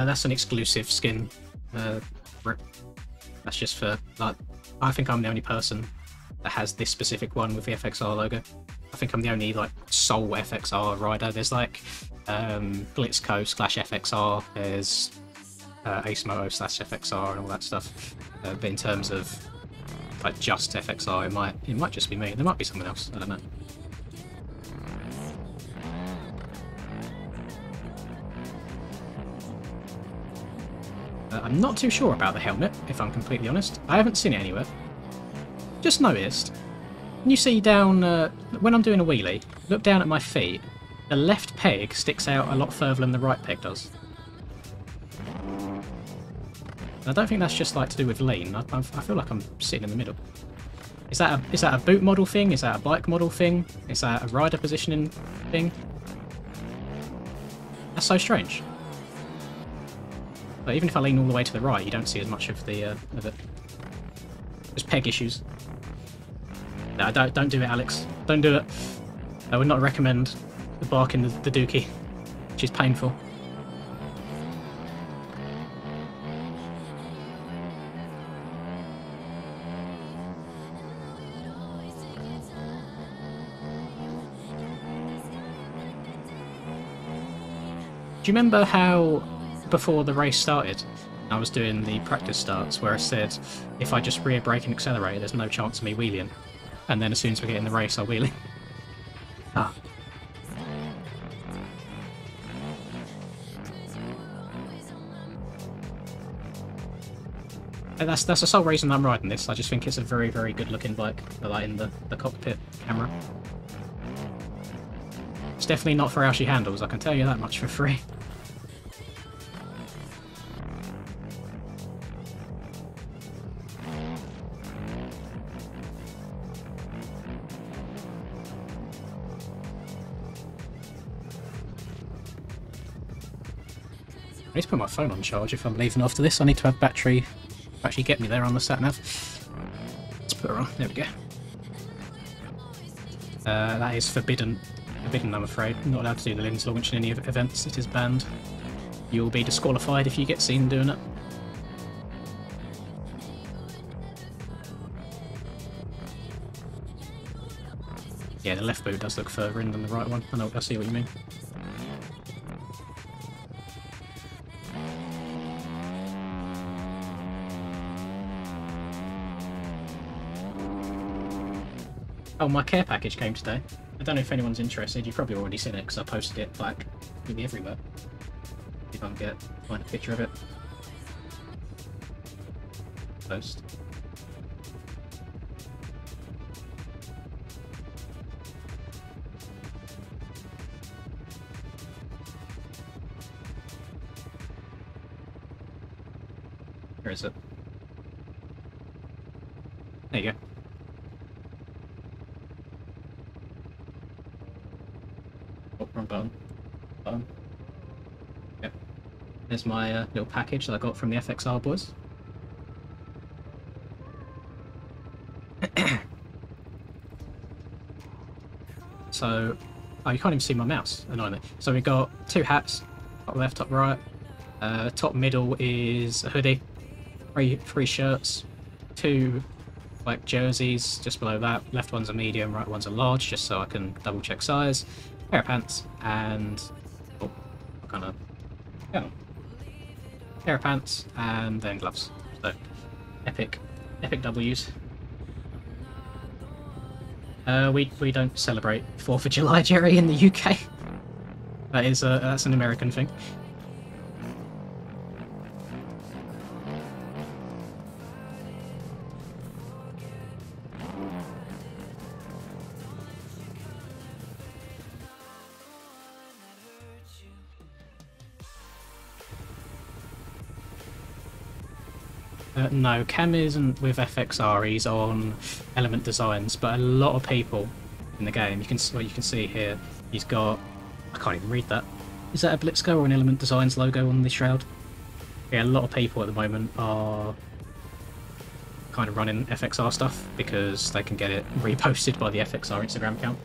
That's an exclusive skin. That's just for like. I think I'm the only person that has this specific one with the FXR logo. I think I'm the only like sole FXR rider. There's like Blitzco/FXR. There's Acemoto/FXR and all that stuff. But in terms of like just FXR, it might just be me. There might be someone else. I don't know. I'm not too sure about the helmet, if I'm completely honest. I haven't seen it anywhere. Just noticed, when you see down, when I'm doing a wheelie, look down at my feet, the left peg sticks out a lot further than the right peg does. I don't think that's just like to do with lean. I feel like I'm sitting in the middle. Is that a boot model thing? Is that a bike model thing? Is that a rider positioning thing? That's so strange. But even if I lean all the way to the right, you don't see as much of the of it. Just peg issues. No, don't do it, Alex. Don't do it. I would not recommend the barking the dookie, which is painful. Do you remember how, before the race started, I was doing the practice starts where I said, if I just rear brake and accelerate, there's no chance of me wheeling. And then as soon as we get in the race, I'll wheelie. Ah. That's the sole reason I'm riding this. I just think it's a very, very good looking bike, like in the cockpit camera. It's definitely not for how she handles, I can tell you that much for free. I need to put my phone on charge if I'm leaving after this. I need to have battery to actually get me there on the sat-nav. Let's put her on. There we go. That is forbidden. Forbidden, I'm afraid. I'm not allowed to do the lens launch in any events. It is banned. You'll be disqualified if you get seen doing it. Yeah, the left boot does look further in than the right one. I see what you mean. Oh, my care package came today. I don't know if anyone's interested. You've probably already seen it because I posted it like really everywhere. If I can find a picture of it. Post. Where is it? There you go. Oh, wrong button. Button. Yep. There's my little package that I got from the FXR boys. So, oh, you can't even see my mouse. Annoyingly. So we got two hats, top left, top right. Top middle is a hoodie, three shirts, two like jerseys just below that. Left one's a medium, right one's a large, just so I can double check size. Pair of pants and oh, kind of yeah, pair of pants and then gloves. So epic W's. We don't celebrate 4th of July, Jerry, in the UK. That's an American thing. No, Cam isn't with FXR, he's on Element Designs, but a lot of people in the game, you can see here, he's got, I can't even read that. Is that a Blitzco or an Element Designs logo on the shroud? Yeah, a lot of people at the moment are kind of running FXR stuff because they can get it reposted by the FXR Instagram account.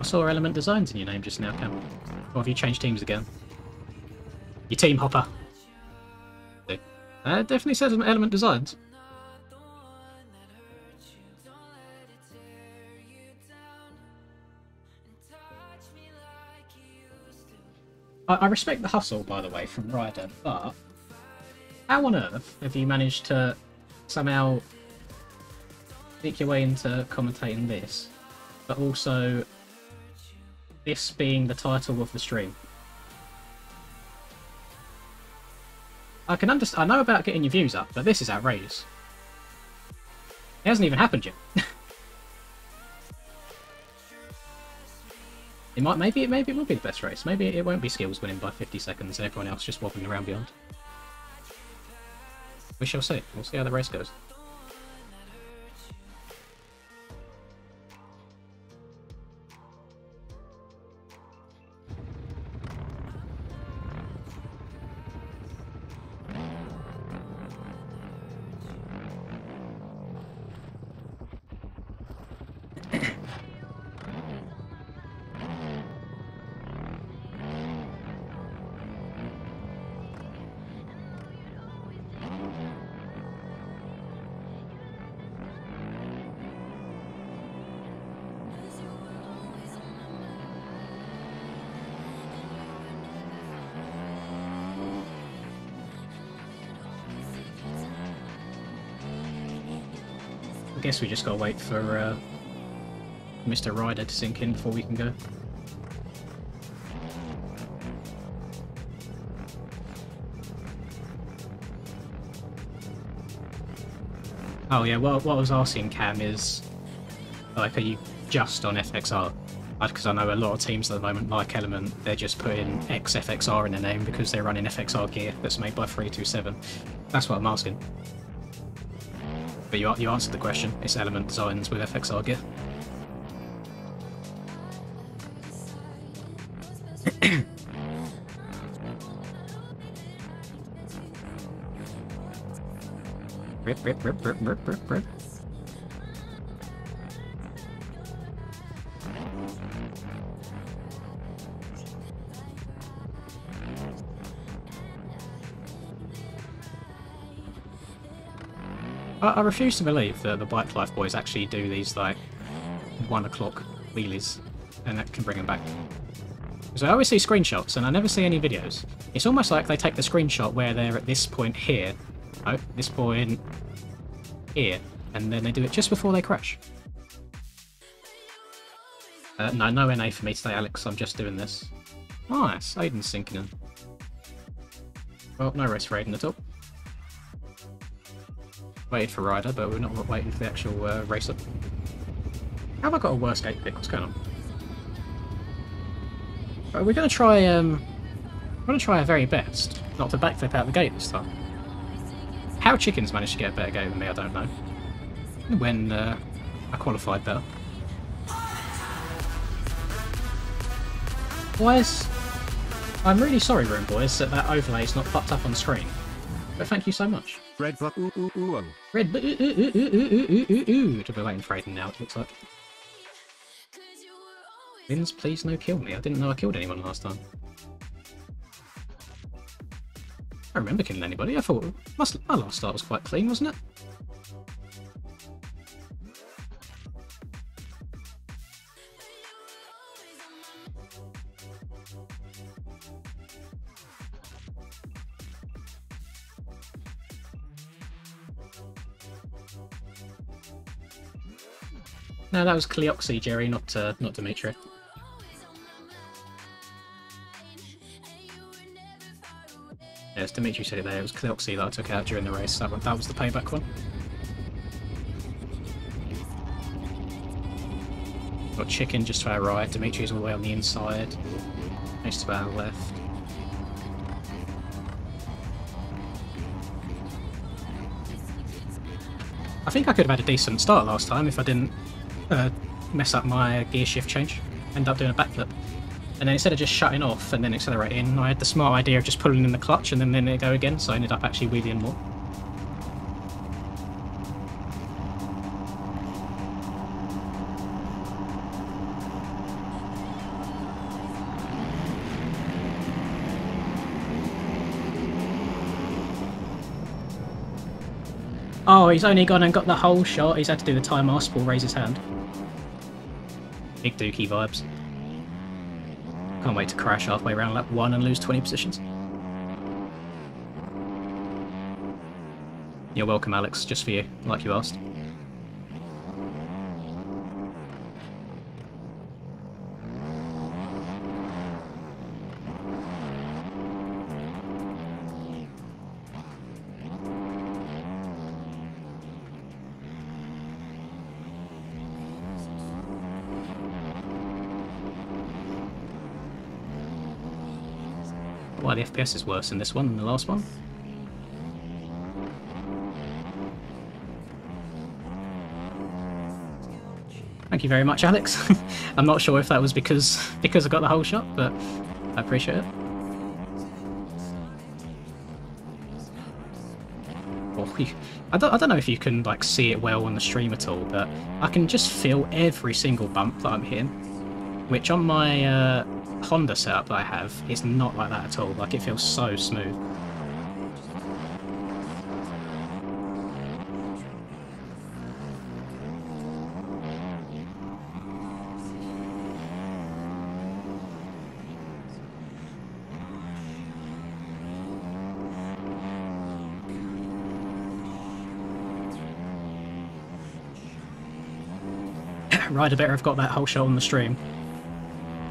I saw Element Designs in your name just now, Cam. Or have you changed teams again? Your team hopper. It definitely says Element Designs. I respect the hustle, by the way, from Ryder, but how on earth have you managed to somehow sneak your way into commentating this, but also this being the title of the stream? I can understand. I know about getting your views up, but this is outrageous. It hasn't even happened yet. It might, maybe it will be the best race. Maybe it won't be Skills winning by 50 seconds and everyone else just wobbling around beyond. We shall see. We'll see how the race goes. I guess we just gotta wait for Mr. Ryder to sink in before we can go. Oh yeah, what I was asking Cam is, like, are you just on FXR? Because I know a lot of teams at the moment, like Element, they're just putting XFXR in their name because they're running FXR gear that's made by 327. That's what I'm asking. But you answered the question. It's Element Designs with FXR gear. Rip, rip, rip, rip, rip, rip, rip. I refuse to believe that the Bike Life boys actually do these, like, 1 o'clock wheelies, and that can bring them back. Because I always see screenshots, and I never see any videos. It's almost like they take the screenshot where they're at this point here, this point here, and then they do it just before they crash. No NA for me today, Alex, I'm just doing this. Nice, Aiden's sinking in. Well, no race for Aiden at all. Waited for Ryder, but we're not waiting for the actual racer. How have I got a worse gate pick? What's going on? We're going to try. Our very best not to backflip out the gate this time. How Chickens managed to get a better gate than me, I don't know. When I qualified better. Boys, I'm really sorry, Room Boys, that overlay is not popped up on screen. But thank you so much. Redbuuuuuuud. Redbuuuuuuud. We're waiting for Aiden now, it looks like. Wins, please no kill me. I didn't know I killed anyone last time. I don't remember killing anybody. I thought my last start was quite clean, wasn't it? No, that was Cleoxy, Jerry, not Dimitri. Yes, Dimitri said it there. It was Cleoxy that I took out during the race. That was the payback one. Got Chicken just to our right. Dimitri's all the way on the inside. Next to our left. I think I could have had a decent start last time if I didn't mess up my gear shift change. End up doing a backflip. And then instead of just shutting off and then accelerating, I had the smart idea of just pulling in the clutch and then letting it go again, so I ended up actually wheeling more. Oh, he's only gone and got the whole shot. He's had to do the time Aspel raise his hand. Big Dookie vibes. Can't wait to crash halfway around lap 1 and lose 20 positions. You're welcome, Alex, just for you, like you asked. Why the FPS is worse in this one than the last one. Thank you very much, Alex. I'm not sure if that was because I got the whole shot, but I appreciate it. Oh, I don't know if you can like see it well on the stream at all, but I can just feel every single bump that I'm hitting, which on my Honda setup that I have, it's not like that at all. Like, it feels so smooth. Ryder better have got that whole shot on the stream.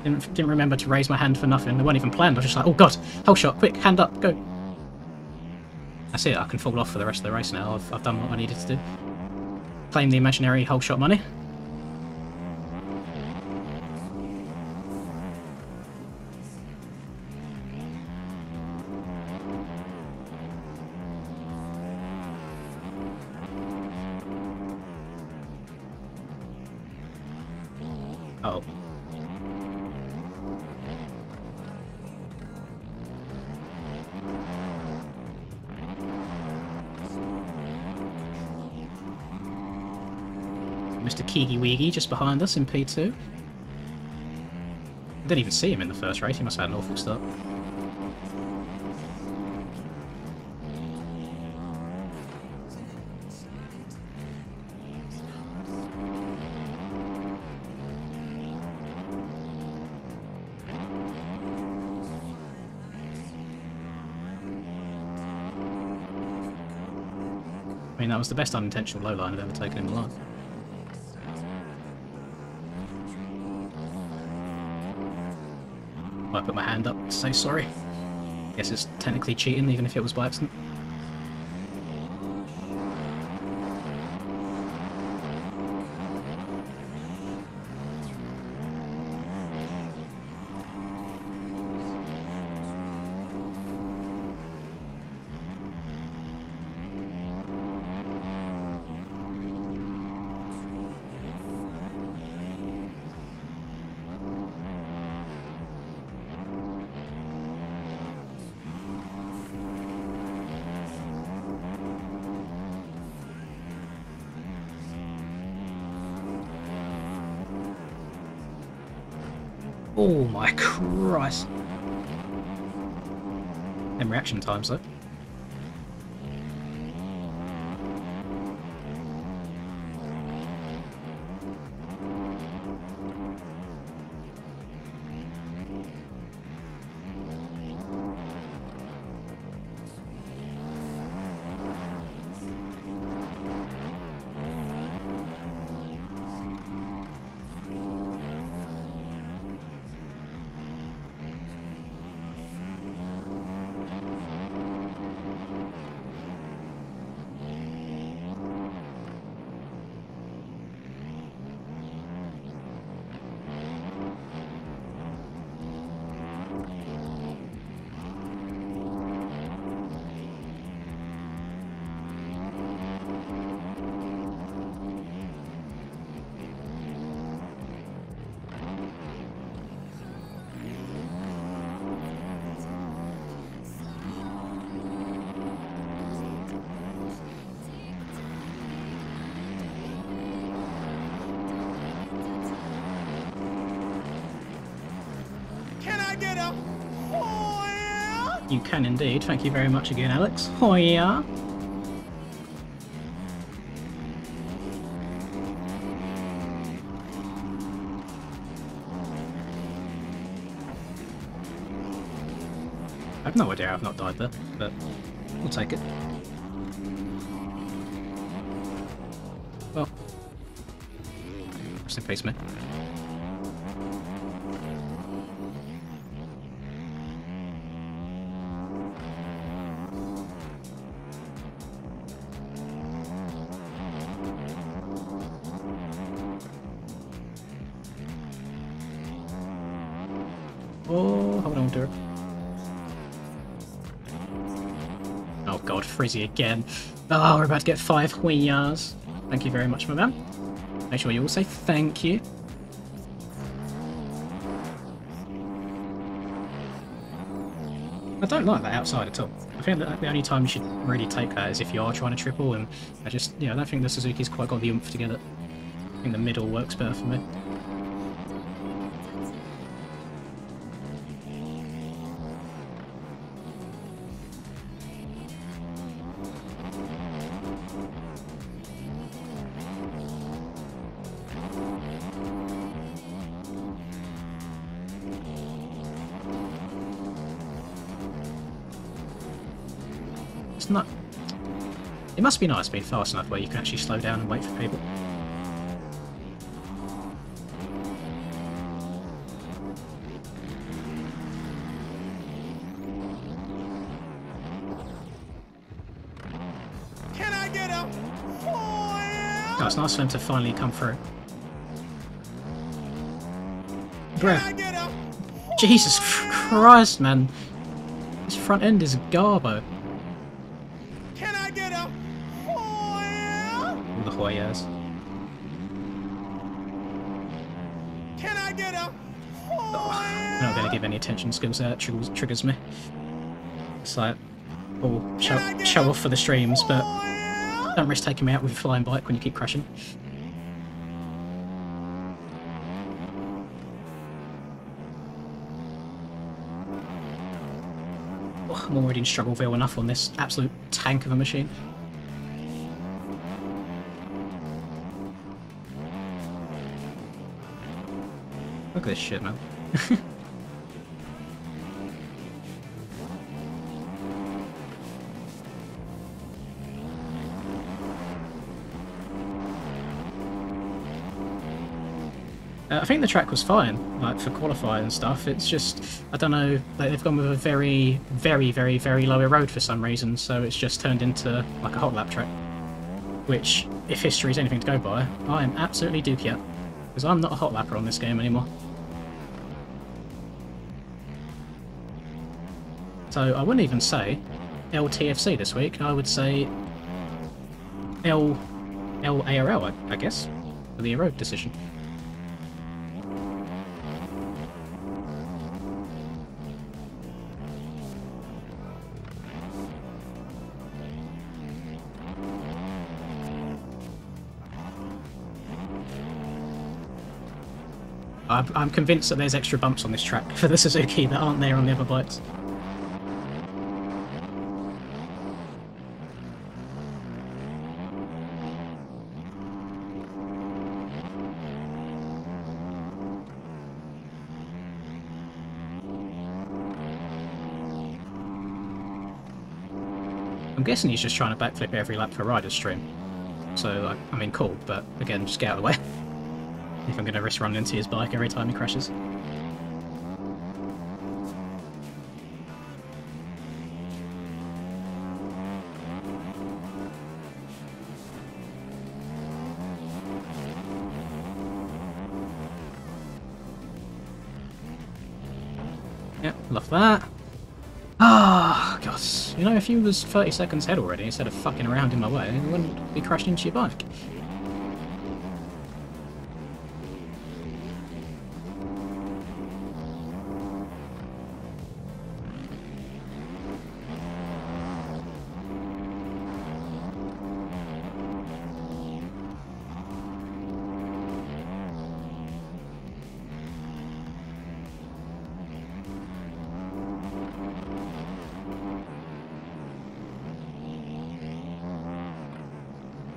Didn't remember to raise my hand for nothing. They weren't even planned. I was just like, oh god, whole shot, quick, hand up, go. That's it, I can fall off for the rest of the race now. I've done what I needed to do. Claim the imaginary whole shot money. Oh. Mr. Keegi Weegi just behind us in P2. Didn't even see him in the first race, he must have had an awful start. I mean, that was the best unintentional low line I've ever taken in my life. I put my hand up to say sorry. Guess it's technically cheating, even if it was by accident. Oh my Christ. Them reaction times though. You can indeed. Thank you very much again, Alex. Oh yeah. I have no idea I've not died there, but we'll take it. Well, rest in peace, mate. Oh, hold on to her. God, Frizzy again. Oh, we're about to get 5 Huiyas. Thank you very much, my man. Make sure you all say thank you. I don't like that outside at all. I think that the only time you should really take that is if you are trying to triple, and I just, I don't think the Suzuki's quite got the oomph to get it. I think the middle works better for me. It's not... It must be nice being fast enough where you can actually slow down and wait for people. Can I get a Oh, it's nice for them to finally come through. Bruh. Jesus Christ, man. This front end is garbo. Can I get a All the Hoyas. Can I get a I'm not going to give any attention skills there. It triggers me. It's like, oh, show off for the streams, but don't risk taking me out with a flying bike when you keep crashing. Oh, I'm already in Struggleville enough on this absolute tank of a machine. Look at this shit, man. I think the track was fine, like for qualifying and stuff. It's just, I don't know, like they've gone with a very, very, very, very lower road for some reason, so it's just turned into like a hot lap track. Which, if history is anything to go by, I am absolutely dookie at, because I'm not a hot lapper on this game anymore. So I wouldn't even say LTFC this week. I would say LARL, I guess, for the road decision. I'm convinced that there's extra bumps on this track for the Suzuki that aren't there on the other bikes. I'm guessing he's just trying to backflip every lap for Rider's stream. So, like, I mean, cool, but again, just get out of the way. If I'm going to risk running into his bike every time he crashes. Yep, love that. Ah, God. You know, if he was 30 seconds ahead already, instead of fucking around in my way, he wouldn't be crashing into your bike.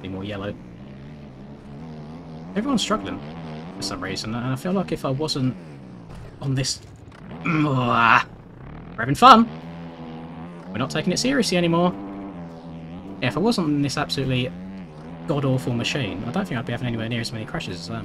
More yellow. Everyone's struggling for some reason, and I feel like if I wasn't on this... We're having fun! We're not taking it seriously anymore. Yeah, if I wasn't on this absolutely god-awful machine, I don't think I'd be having anywhere near as many crashes as that.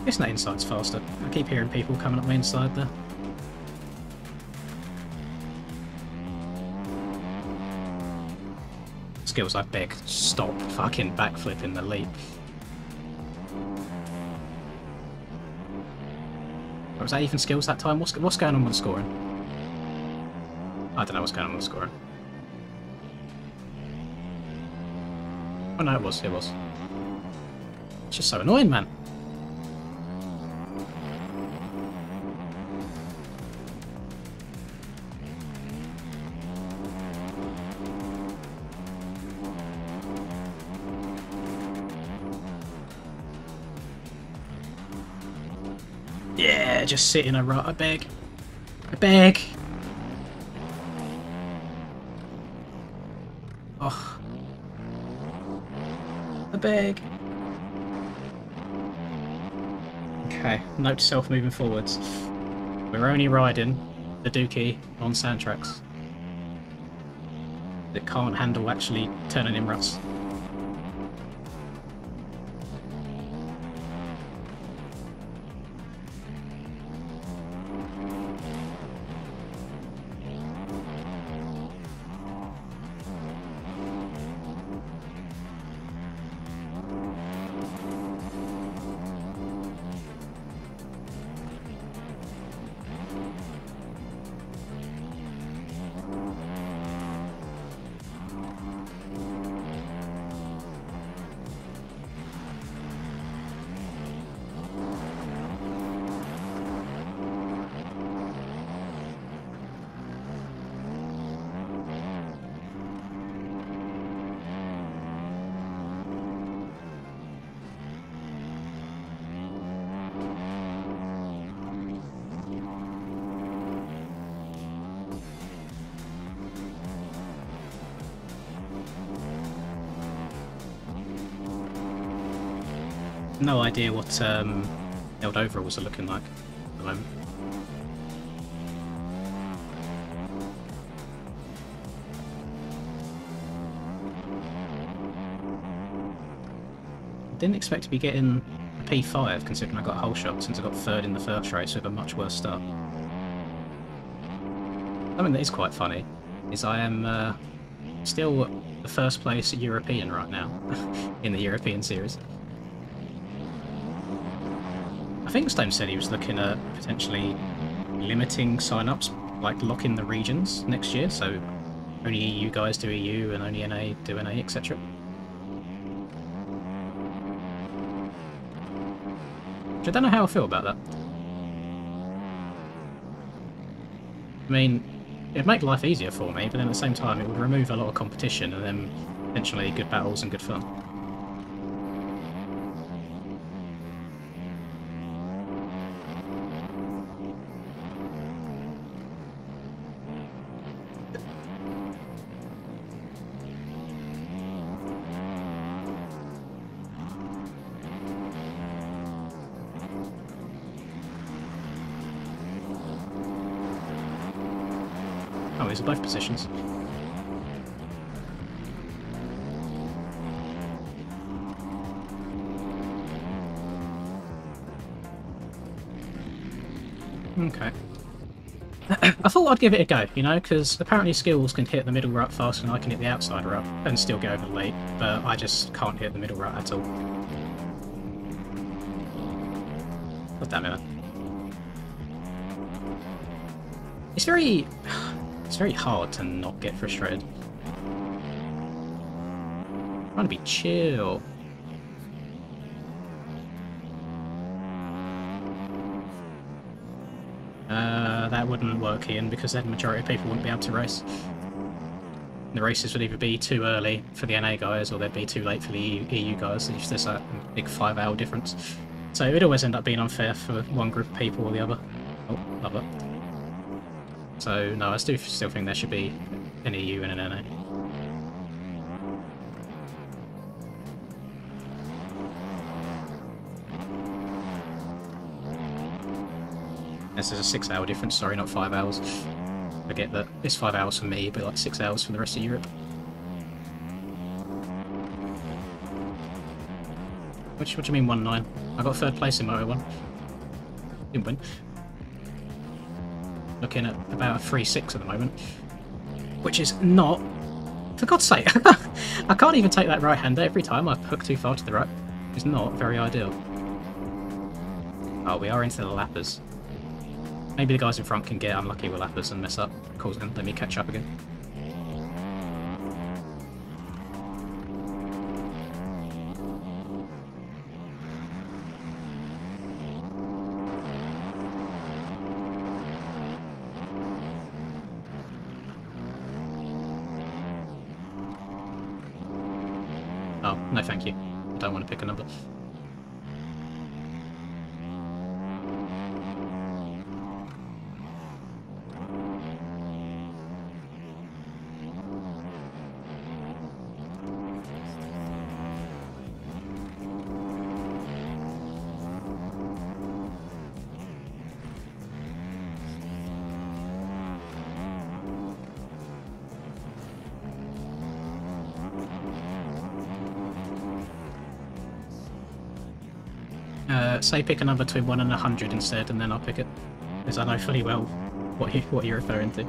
guessing that inside's faster. I keep hearing people coming up my inside there. Skills, I beg, stop fucking backflipping the leap. Or was that even skills that time? What's going on with the scoring? I don't know what's going on with the scoring. Oh no, it was. It's just so annoying, man. Yeah, just sit in a rut, I beg. I beg! Oh. I beg. Okay, note to self moving forwards. We're only riding the Dookie on sand tracks. It can't handle actually turning in ruts. No idea what the old overalls are looking like at the moment. Didn't expect to be getting a P5 considering I got a whole shot since I got third in the first race with a much worse start. Something that is quite funny is I am still the first place European right now in the European series. I think Stone said he was looking at potentially limiting sign-ups, like locking the regions next year, so only EU guys do EU and only NA do NA, etc. Which I don't know how I feel about that. I mean, it'd make life easier for me, but then at the same time it would remove a lot of competition and then potentially good battles and good fun. Oh, these are both positions. Okay. I thought I'd give it a go, you know, because apparently skills can hit the middle rut faster than I can hit the outside rut and still go over the late, but I just can't hit the middle rut at all. God damn it. It's very hard to not get frustrated. I'm trying to be chill. That wouldn't work, Ian, because then the majority of people wouldn't be able to race. The races would either be too early for the NA guys or they'd be too late for the EU guys if there's a big 5-hour difference. So it would always end up being unfair for one group of people or the other. Oh, love it. So no, I still think there should be an EU and an NA. This is a 6-hour difference, sorry, not 5 hours. I get that it's 5 hours for me, but like 6 hours for the rest of Europe. What do you mean 1-9? I got 3rd place in Moto 1. Didn't win. Looking at about a 3-6 at the moment. Which is not... For God's sake! I can't even take that right-hander every time I hook too far to the right. It's not very ideal. Oh, we are into the lappers. Maybe the guys in front can get unlucky with lappers and mess up. Cool, then let me catch up again. Oh, no thank you. I don't want to pick a number. Say pick a number between 1 and 100 instead, and then I'll pick it, because I know fully well what you're referring to.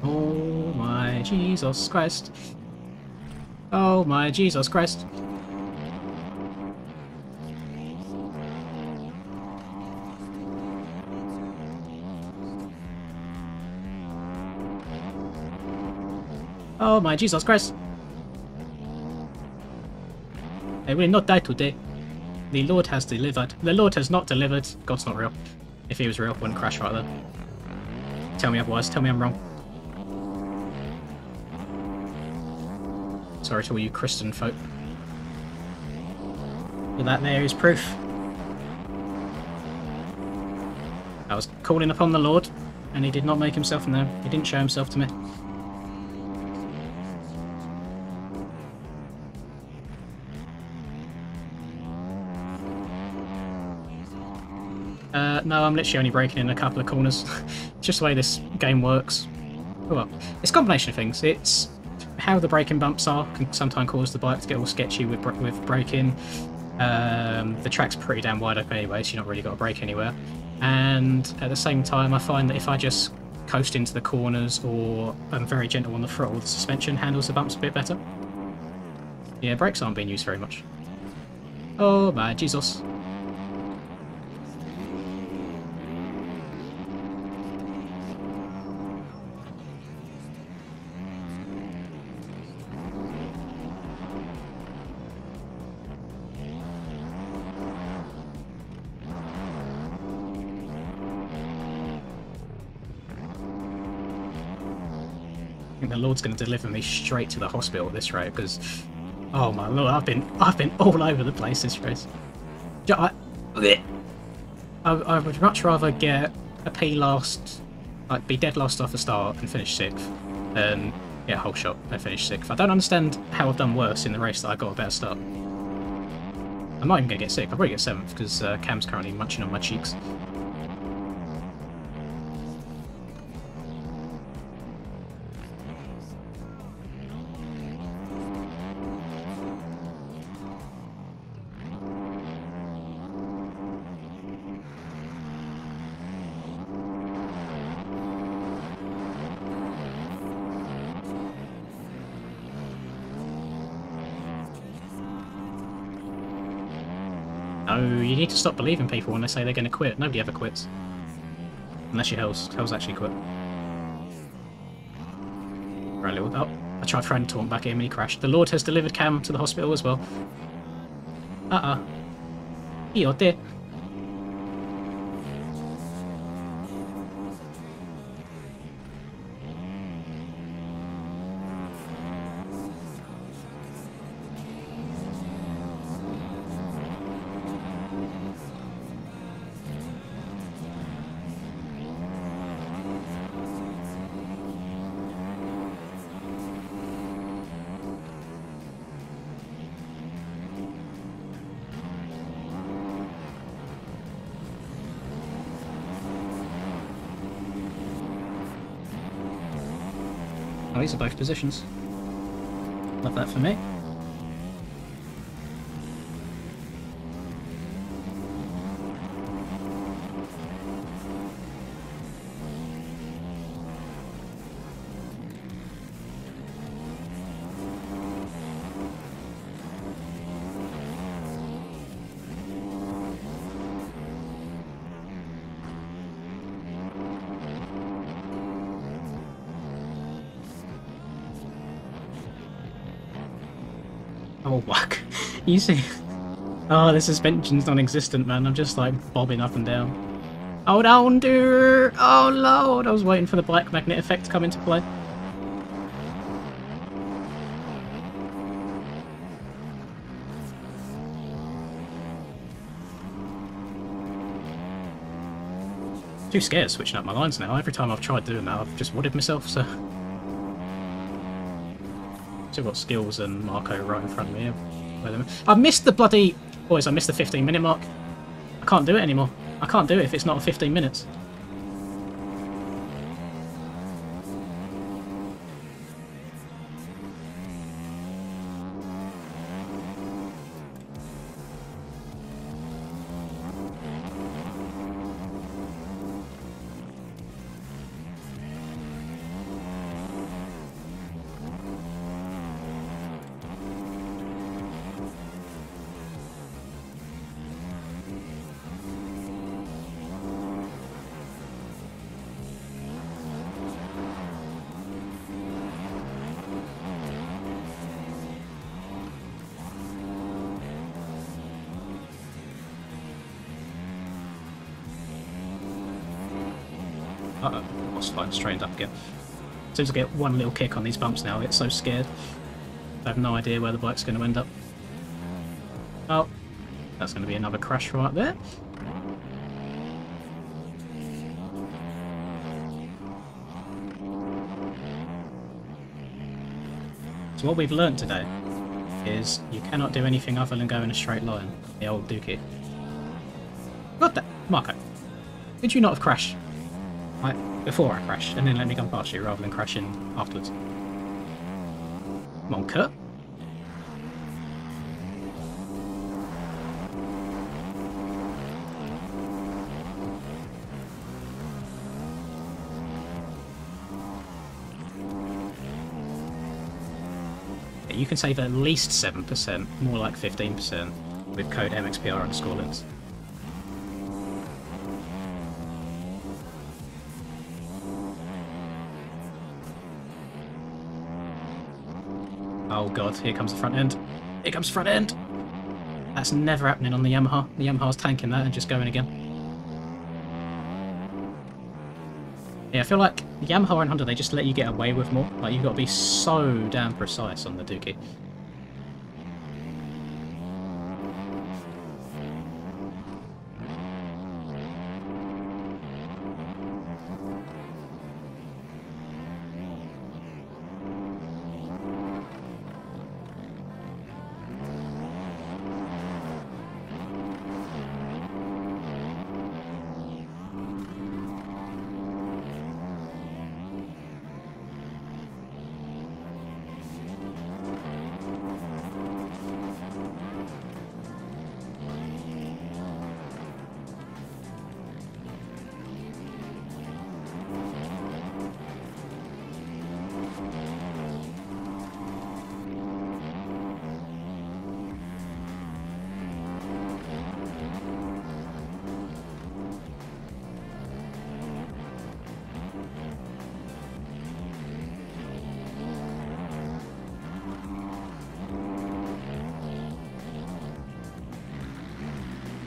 Oh my Jesus Christ. Oh my Jesus Christ. Oh my Jesus Christ. I will not die today. The Lord has delivered. The Lord has not delivered. God's not real. If he was real, I wouldn't crash right there. Tell me otherwise. Tell me I'm wrong. Sorry to all you Christian folk. But that there is proof. I was calling upon the Lord, and he did not make himself known. He didn't show himself to me. No, I'm literally only breaking in a couple of corners. Just the way this game works. Well, it's a combination of things. It's how the braking bumps are can sometimes cause the bike to get all sketchy with braking. The track's pretty damn wide open anyway, so you've not really got to brake anywhere. And at the same time, I find that if I just coast into the corners or I'm very gentle on the throttle, the suspension handles the bumps a bit better. Yeah, brakes aren't being used very much. Oh my Jesus. I think the Lord's going to deliver me straight to the hospital at this rate, because, oh my Lord, I've been all over the place this race. I would much rather get a P last, like be dead last off the start and finish 6th, than get a whole shot and finish 6th. I don't understand how I've done worse in the race that I got a better start. I'm not even going to get 6th. I'll probably get 7th because Cam's currently munching on my cheeks. No, you need to stop believing people when they say they're going to quit. Nobody ever quits. Unless you're Hells. Hells actually quit. Right, little... Oh, I tried throwing a taunt back at him and he crashed. The Lord has delivered Cam to the hospital as well. Io te. Oh, these are both positions. Love that for me. Oh, fuck. You see? Oh, the suspension's non-existent, man. I'm just, like, bobbing up and down. Hold on, dude! Oh, Lord! I was waiting for the black magnet effect to come into play. Too scared switching up my lines now. Every time I've tried doing that, I've just wooded myself, so... Still got Skills and Marco right in front of me. I've missed the bloody... Boys, I missed the 15-minute mark. I can't do it anymore. I can't do it if it's not 15 minutes. Uh-oh, lost line, straightened up again. As soon as I get one little kick on these bumps now, I get so scared. I have no idea where the bike's going to end up. Oh, that's going to be another crash right there. So what we've learnt today is you cannot do anything other than go in a straight line. The old dookie. What the? Marco, did you not have crashed? Like, before I crashed, and then let me come past you rather than crashing afterwards. Come on, Kurt. Yeah, you can save at least 7%, more like 15%, with code MXPR_links. Oh god, here comes the front end. Here comes the front end! That's never happening on the Yamaha. The Yamaha's tanking that and just going again. Yeah, I feel like the Yamaha and Honda, they just let you get away with more. Like, you've got to be so damn precise on the dookie.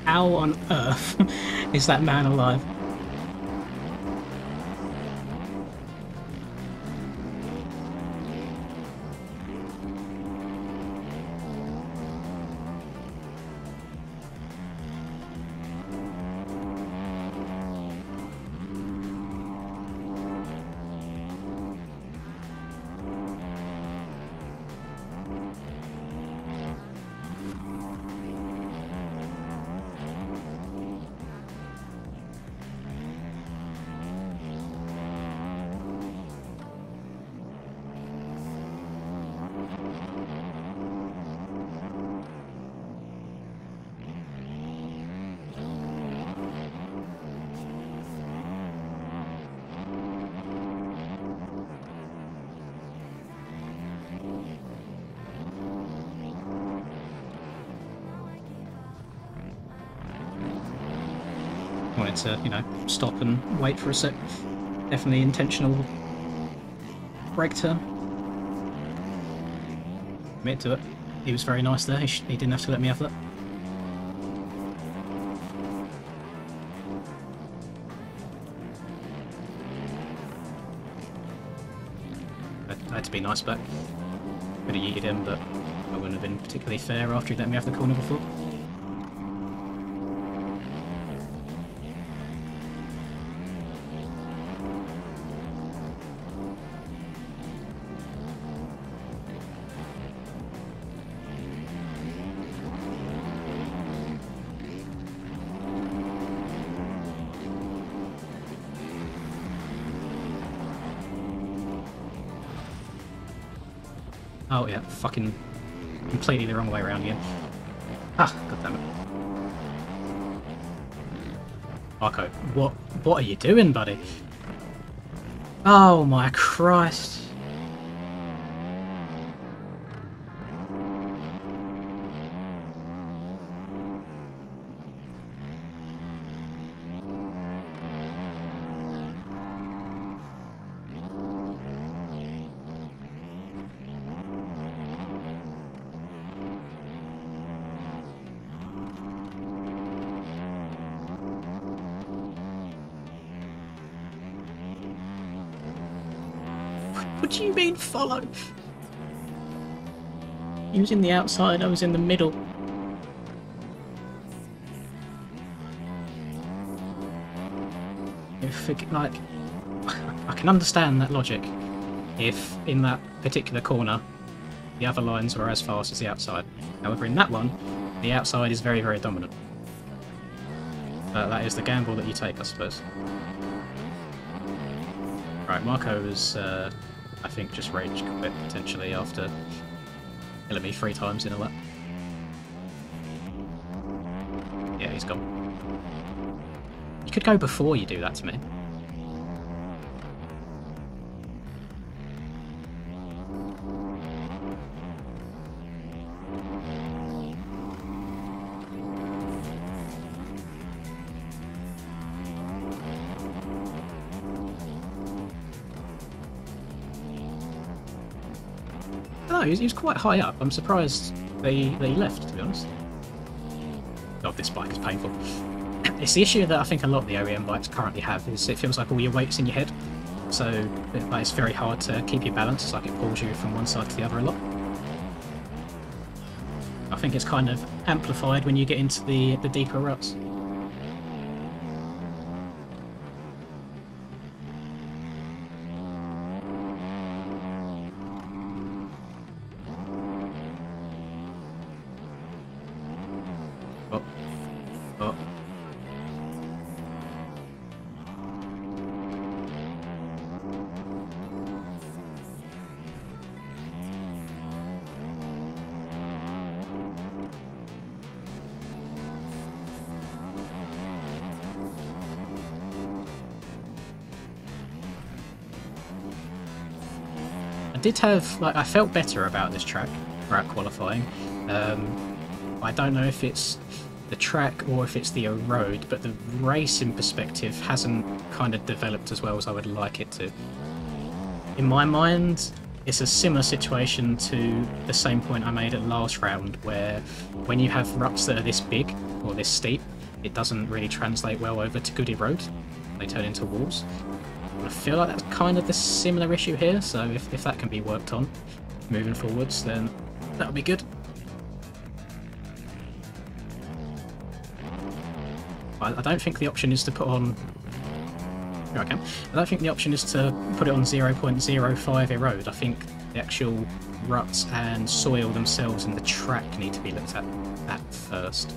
How on earth is that man alive? wanted to, you know, stop and wait for a sec. Definitely intentional brake turn. Admit to it. He was very nice there. He didn't have to let me have that. I had to be nice back. Could have yeeted him, but I wouldn't have been particularly fair after he let me have the corner before. Oh yeah, fucking completely the wrong way around again. Ah, goddammit. Marco, what are you doing, buddy? Oh my Christ. What do you mean follow? He was in the outside, I was in the middle. Like, I can understand that logic if in that particular corner the other lines were as fast as the outside. However, in that one, the outside is very, very dominant. That is the gamble that you take, I suppose. Right, Marco was, I think, just rage quit potentially after killing me 3 times in a lap. Yeah, he's gone. You could go before you do that to me. No, he was quite high up. I'm surprised they left, to be honest. God, this bike is painful. It's the issue that I think a lot of the OEM bikes currently have, is it feels like all your weight's in your head. So it's very hard to keep your balance, it's like it pulls you from one side to the other a lot. I think it's kind of amplified when you get into the deeper ruts. Oh. Oh. I did have, like, I felt better about this track throughout qualifying. I don't know if it's the track or if it's the road, but the racing perspective hasn't kind of developed as well as I would like it to. In my mind, it's a similar situation to the same point I made at last round, where when you have ruts that are this big or this steep, it doesn't really translate well over to Goody Road. They turn into walls. I feel like that's kind of the similar issue here, so if that can be worked on moving forwards, then that would be good. I don't think the option is to put on... Here I can. I don't think the option is to put it on 0.05 erode. I think the actual ruts and soil themselves and the track need to be looked at first.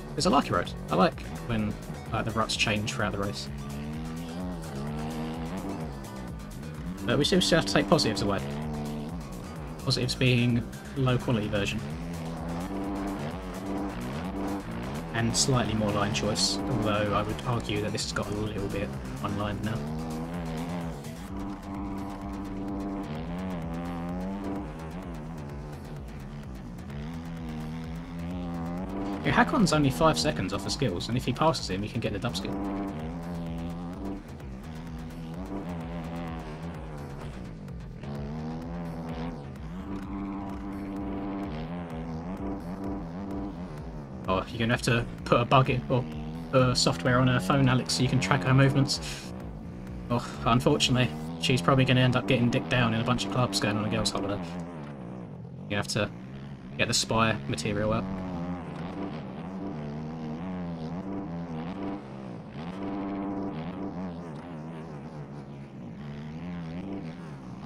Because I like erode. I like when the ruts change throughout the race. But we still have to take positives away. Positives being low quality version. And slightly more line choice, although I would argue that this has got a little bit online now. Yeah, Hakon's only 5 seconds off the skills, and if he passes him, he can get the dub skill. Oh, you're going to have to put a bug in, or software on her phone, Alex, so you can track her movements. Oh, unfortunately, she's probably going to end up getting dicked down in a bunch of clubs going on a girls' holiday. You have to get the spy material out.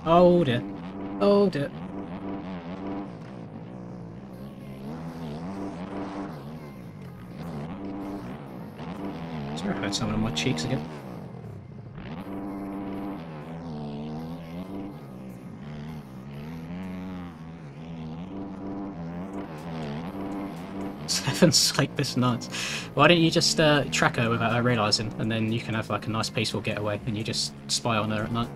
Oh dear. Oh dear. Sorry, I heard someone on my cheeks again. Seven sleepless nights. Why don't you just track her without her realising, and then you can have like a nice peaceful getaway, and you just spy on her at night.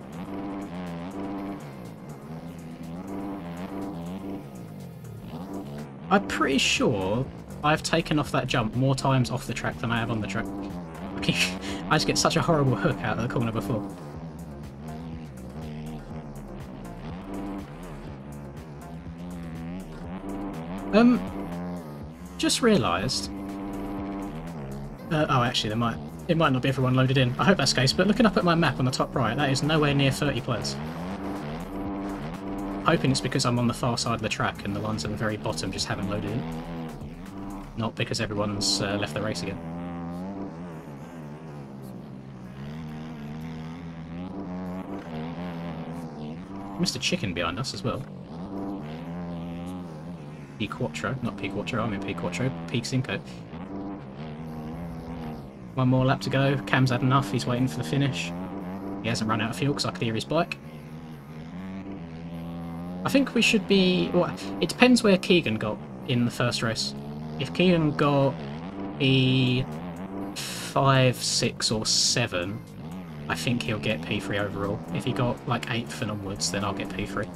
I'm pretty sure I've taken off that jump more times off the track than I have on the track. I just get such a horrible hook out of the corner before. Just realised. Oh, actually, it might not be everyone loaded in. I hope that's the case, but looking up at my map on the top right, that is nowhere near 30 players. Hoping it's because I'm on the far side of the track and the ones at the very bottom just haven't loaded in. Not because everyone's left the race again. Mr. Chicken behind us as well. P Quattro, not P Quattro, I mean P Quattro, P Cinco. One more lap to go. Cam's had enough, he's waiting for the finish. He hasn't run out of fuel because I could hear his bike. I think we should be... Well, it depends where Keegan got in the first race. If Keegan got P5, 6 or 7, I think he'll get P3 overall. If he got like 8th and onwards, then I'll get P3.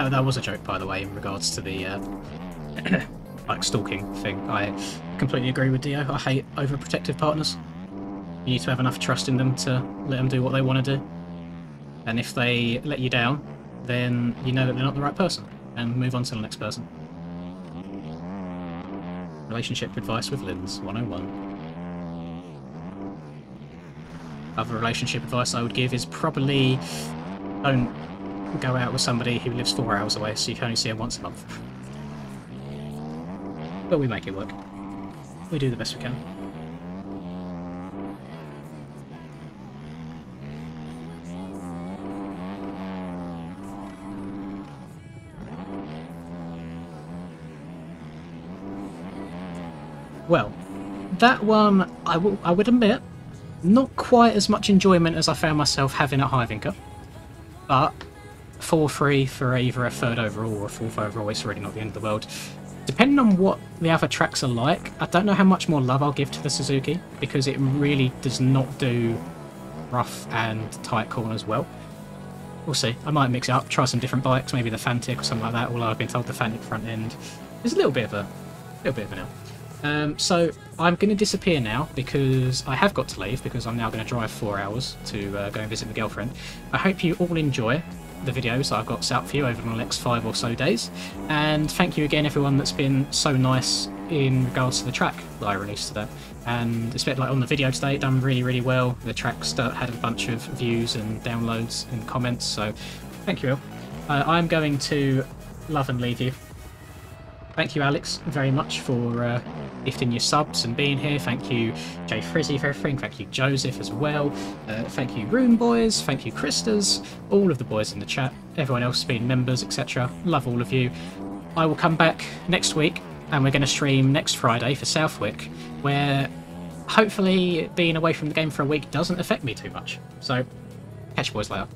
Oh, that was a joke, by the way, in regards to the like stalking thing. I completely agree with Dio. I hate overprotective partners. You need to have enough trust in them to let them do what they want to do. And if they let you down, then you know that they're not the right person, and move on to the next person. Relationship advice with Linz 101. Other relationship advice I would give is probably don't go out with somebody who lives 4 hours away, so you can only see them once a month. But we make it work. We do the best we can. Well, that one, I would admit, not quite as much enjoyment as I found myself having at Hyvinker, but 4-3 for either a 3rd overall or a 4th overall is really not the end of the world. Depending on what the other tracks are like, I don't know how much more love I'll give to the Suzuki, because it really does not do rough and tight corners well. We'll see. I might mix it up, try some different bikes, maybe the Fantic or something like that, although I've been told the Fantic front end is a little bit of an L. So I'm going to disappear now because I have got to leave, because I'm now going to drive 4 hours to go and visit my girlfriend. I hope you all enjoy the videos I've got set up for you over the next 5 or so days, and thank you again everyone that's been so nice in regards to the track that I released today. And especially like on the video today, it done really well. The track had a bunch of views and downloads and comments, so thank you all. I'm going to love and leave you. Thank you, Alex, very much for gifting your subs and being here. Thank you, Jay Frizzy, for everything. Thank you, Joseph, as well. Thank you, Room Boys. Thank you, Kristas. All of the boys in the chat. Everyone else being members, etc. Love all of you. I will come back next week, and we're going to stream next Friday for Southwick, where hopefully being away from the game for a week doesn't affect me too much. So, catch you boys later.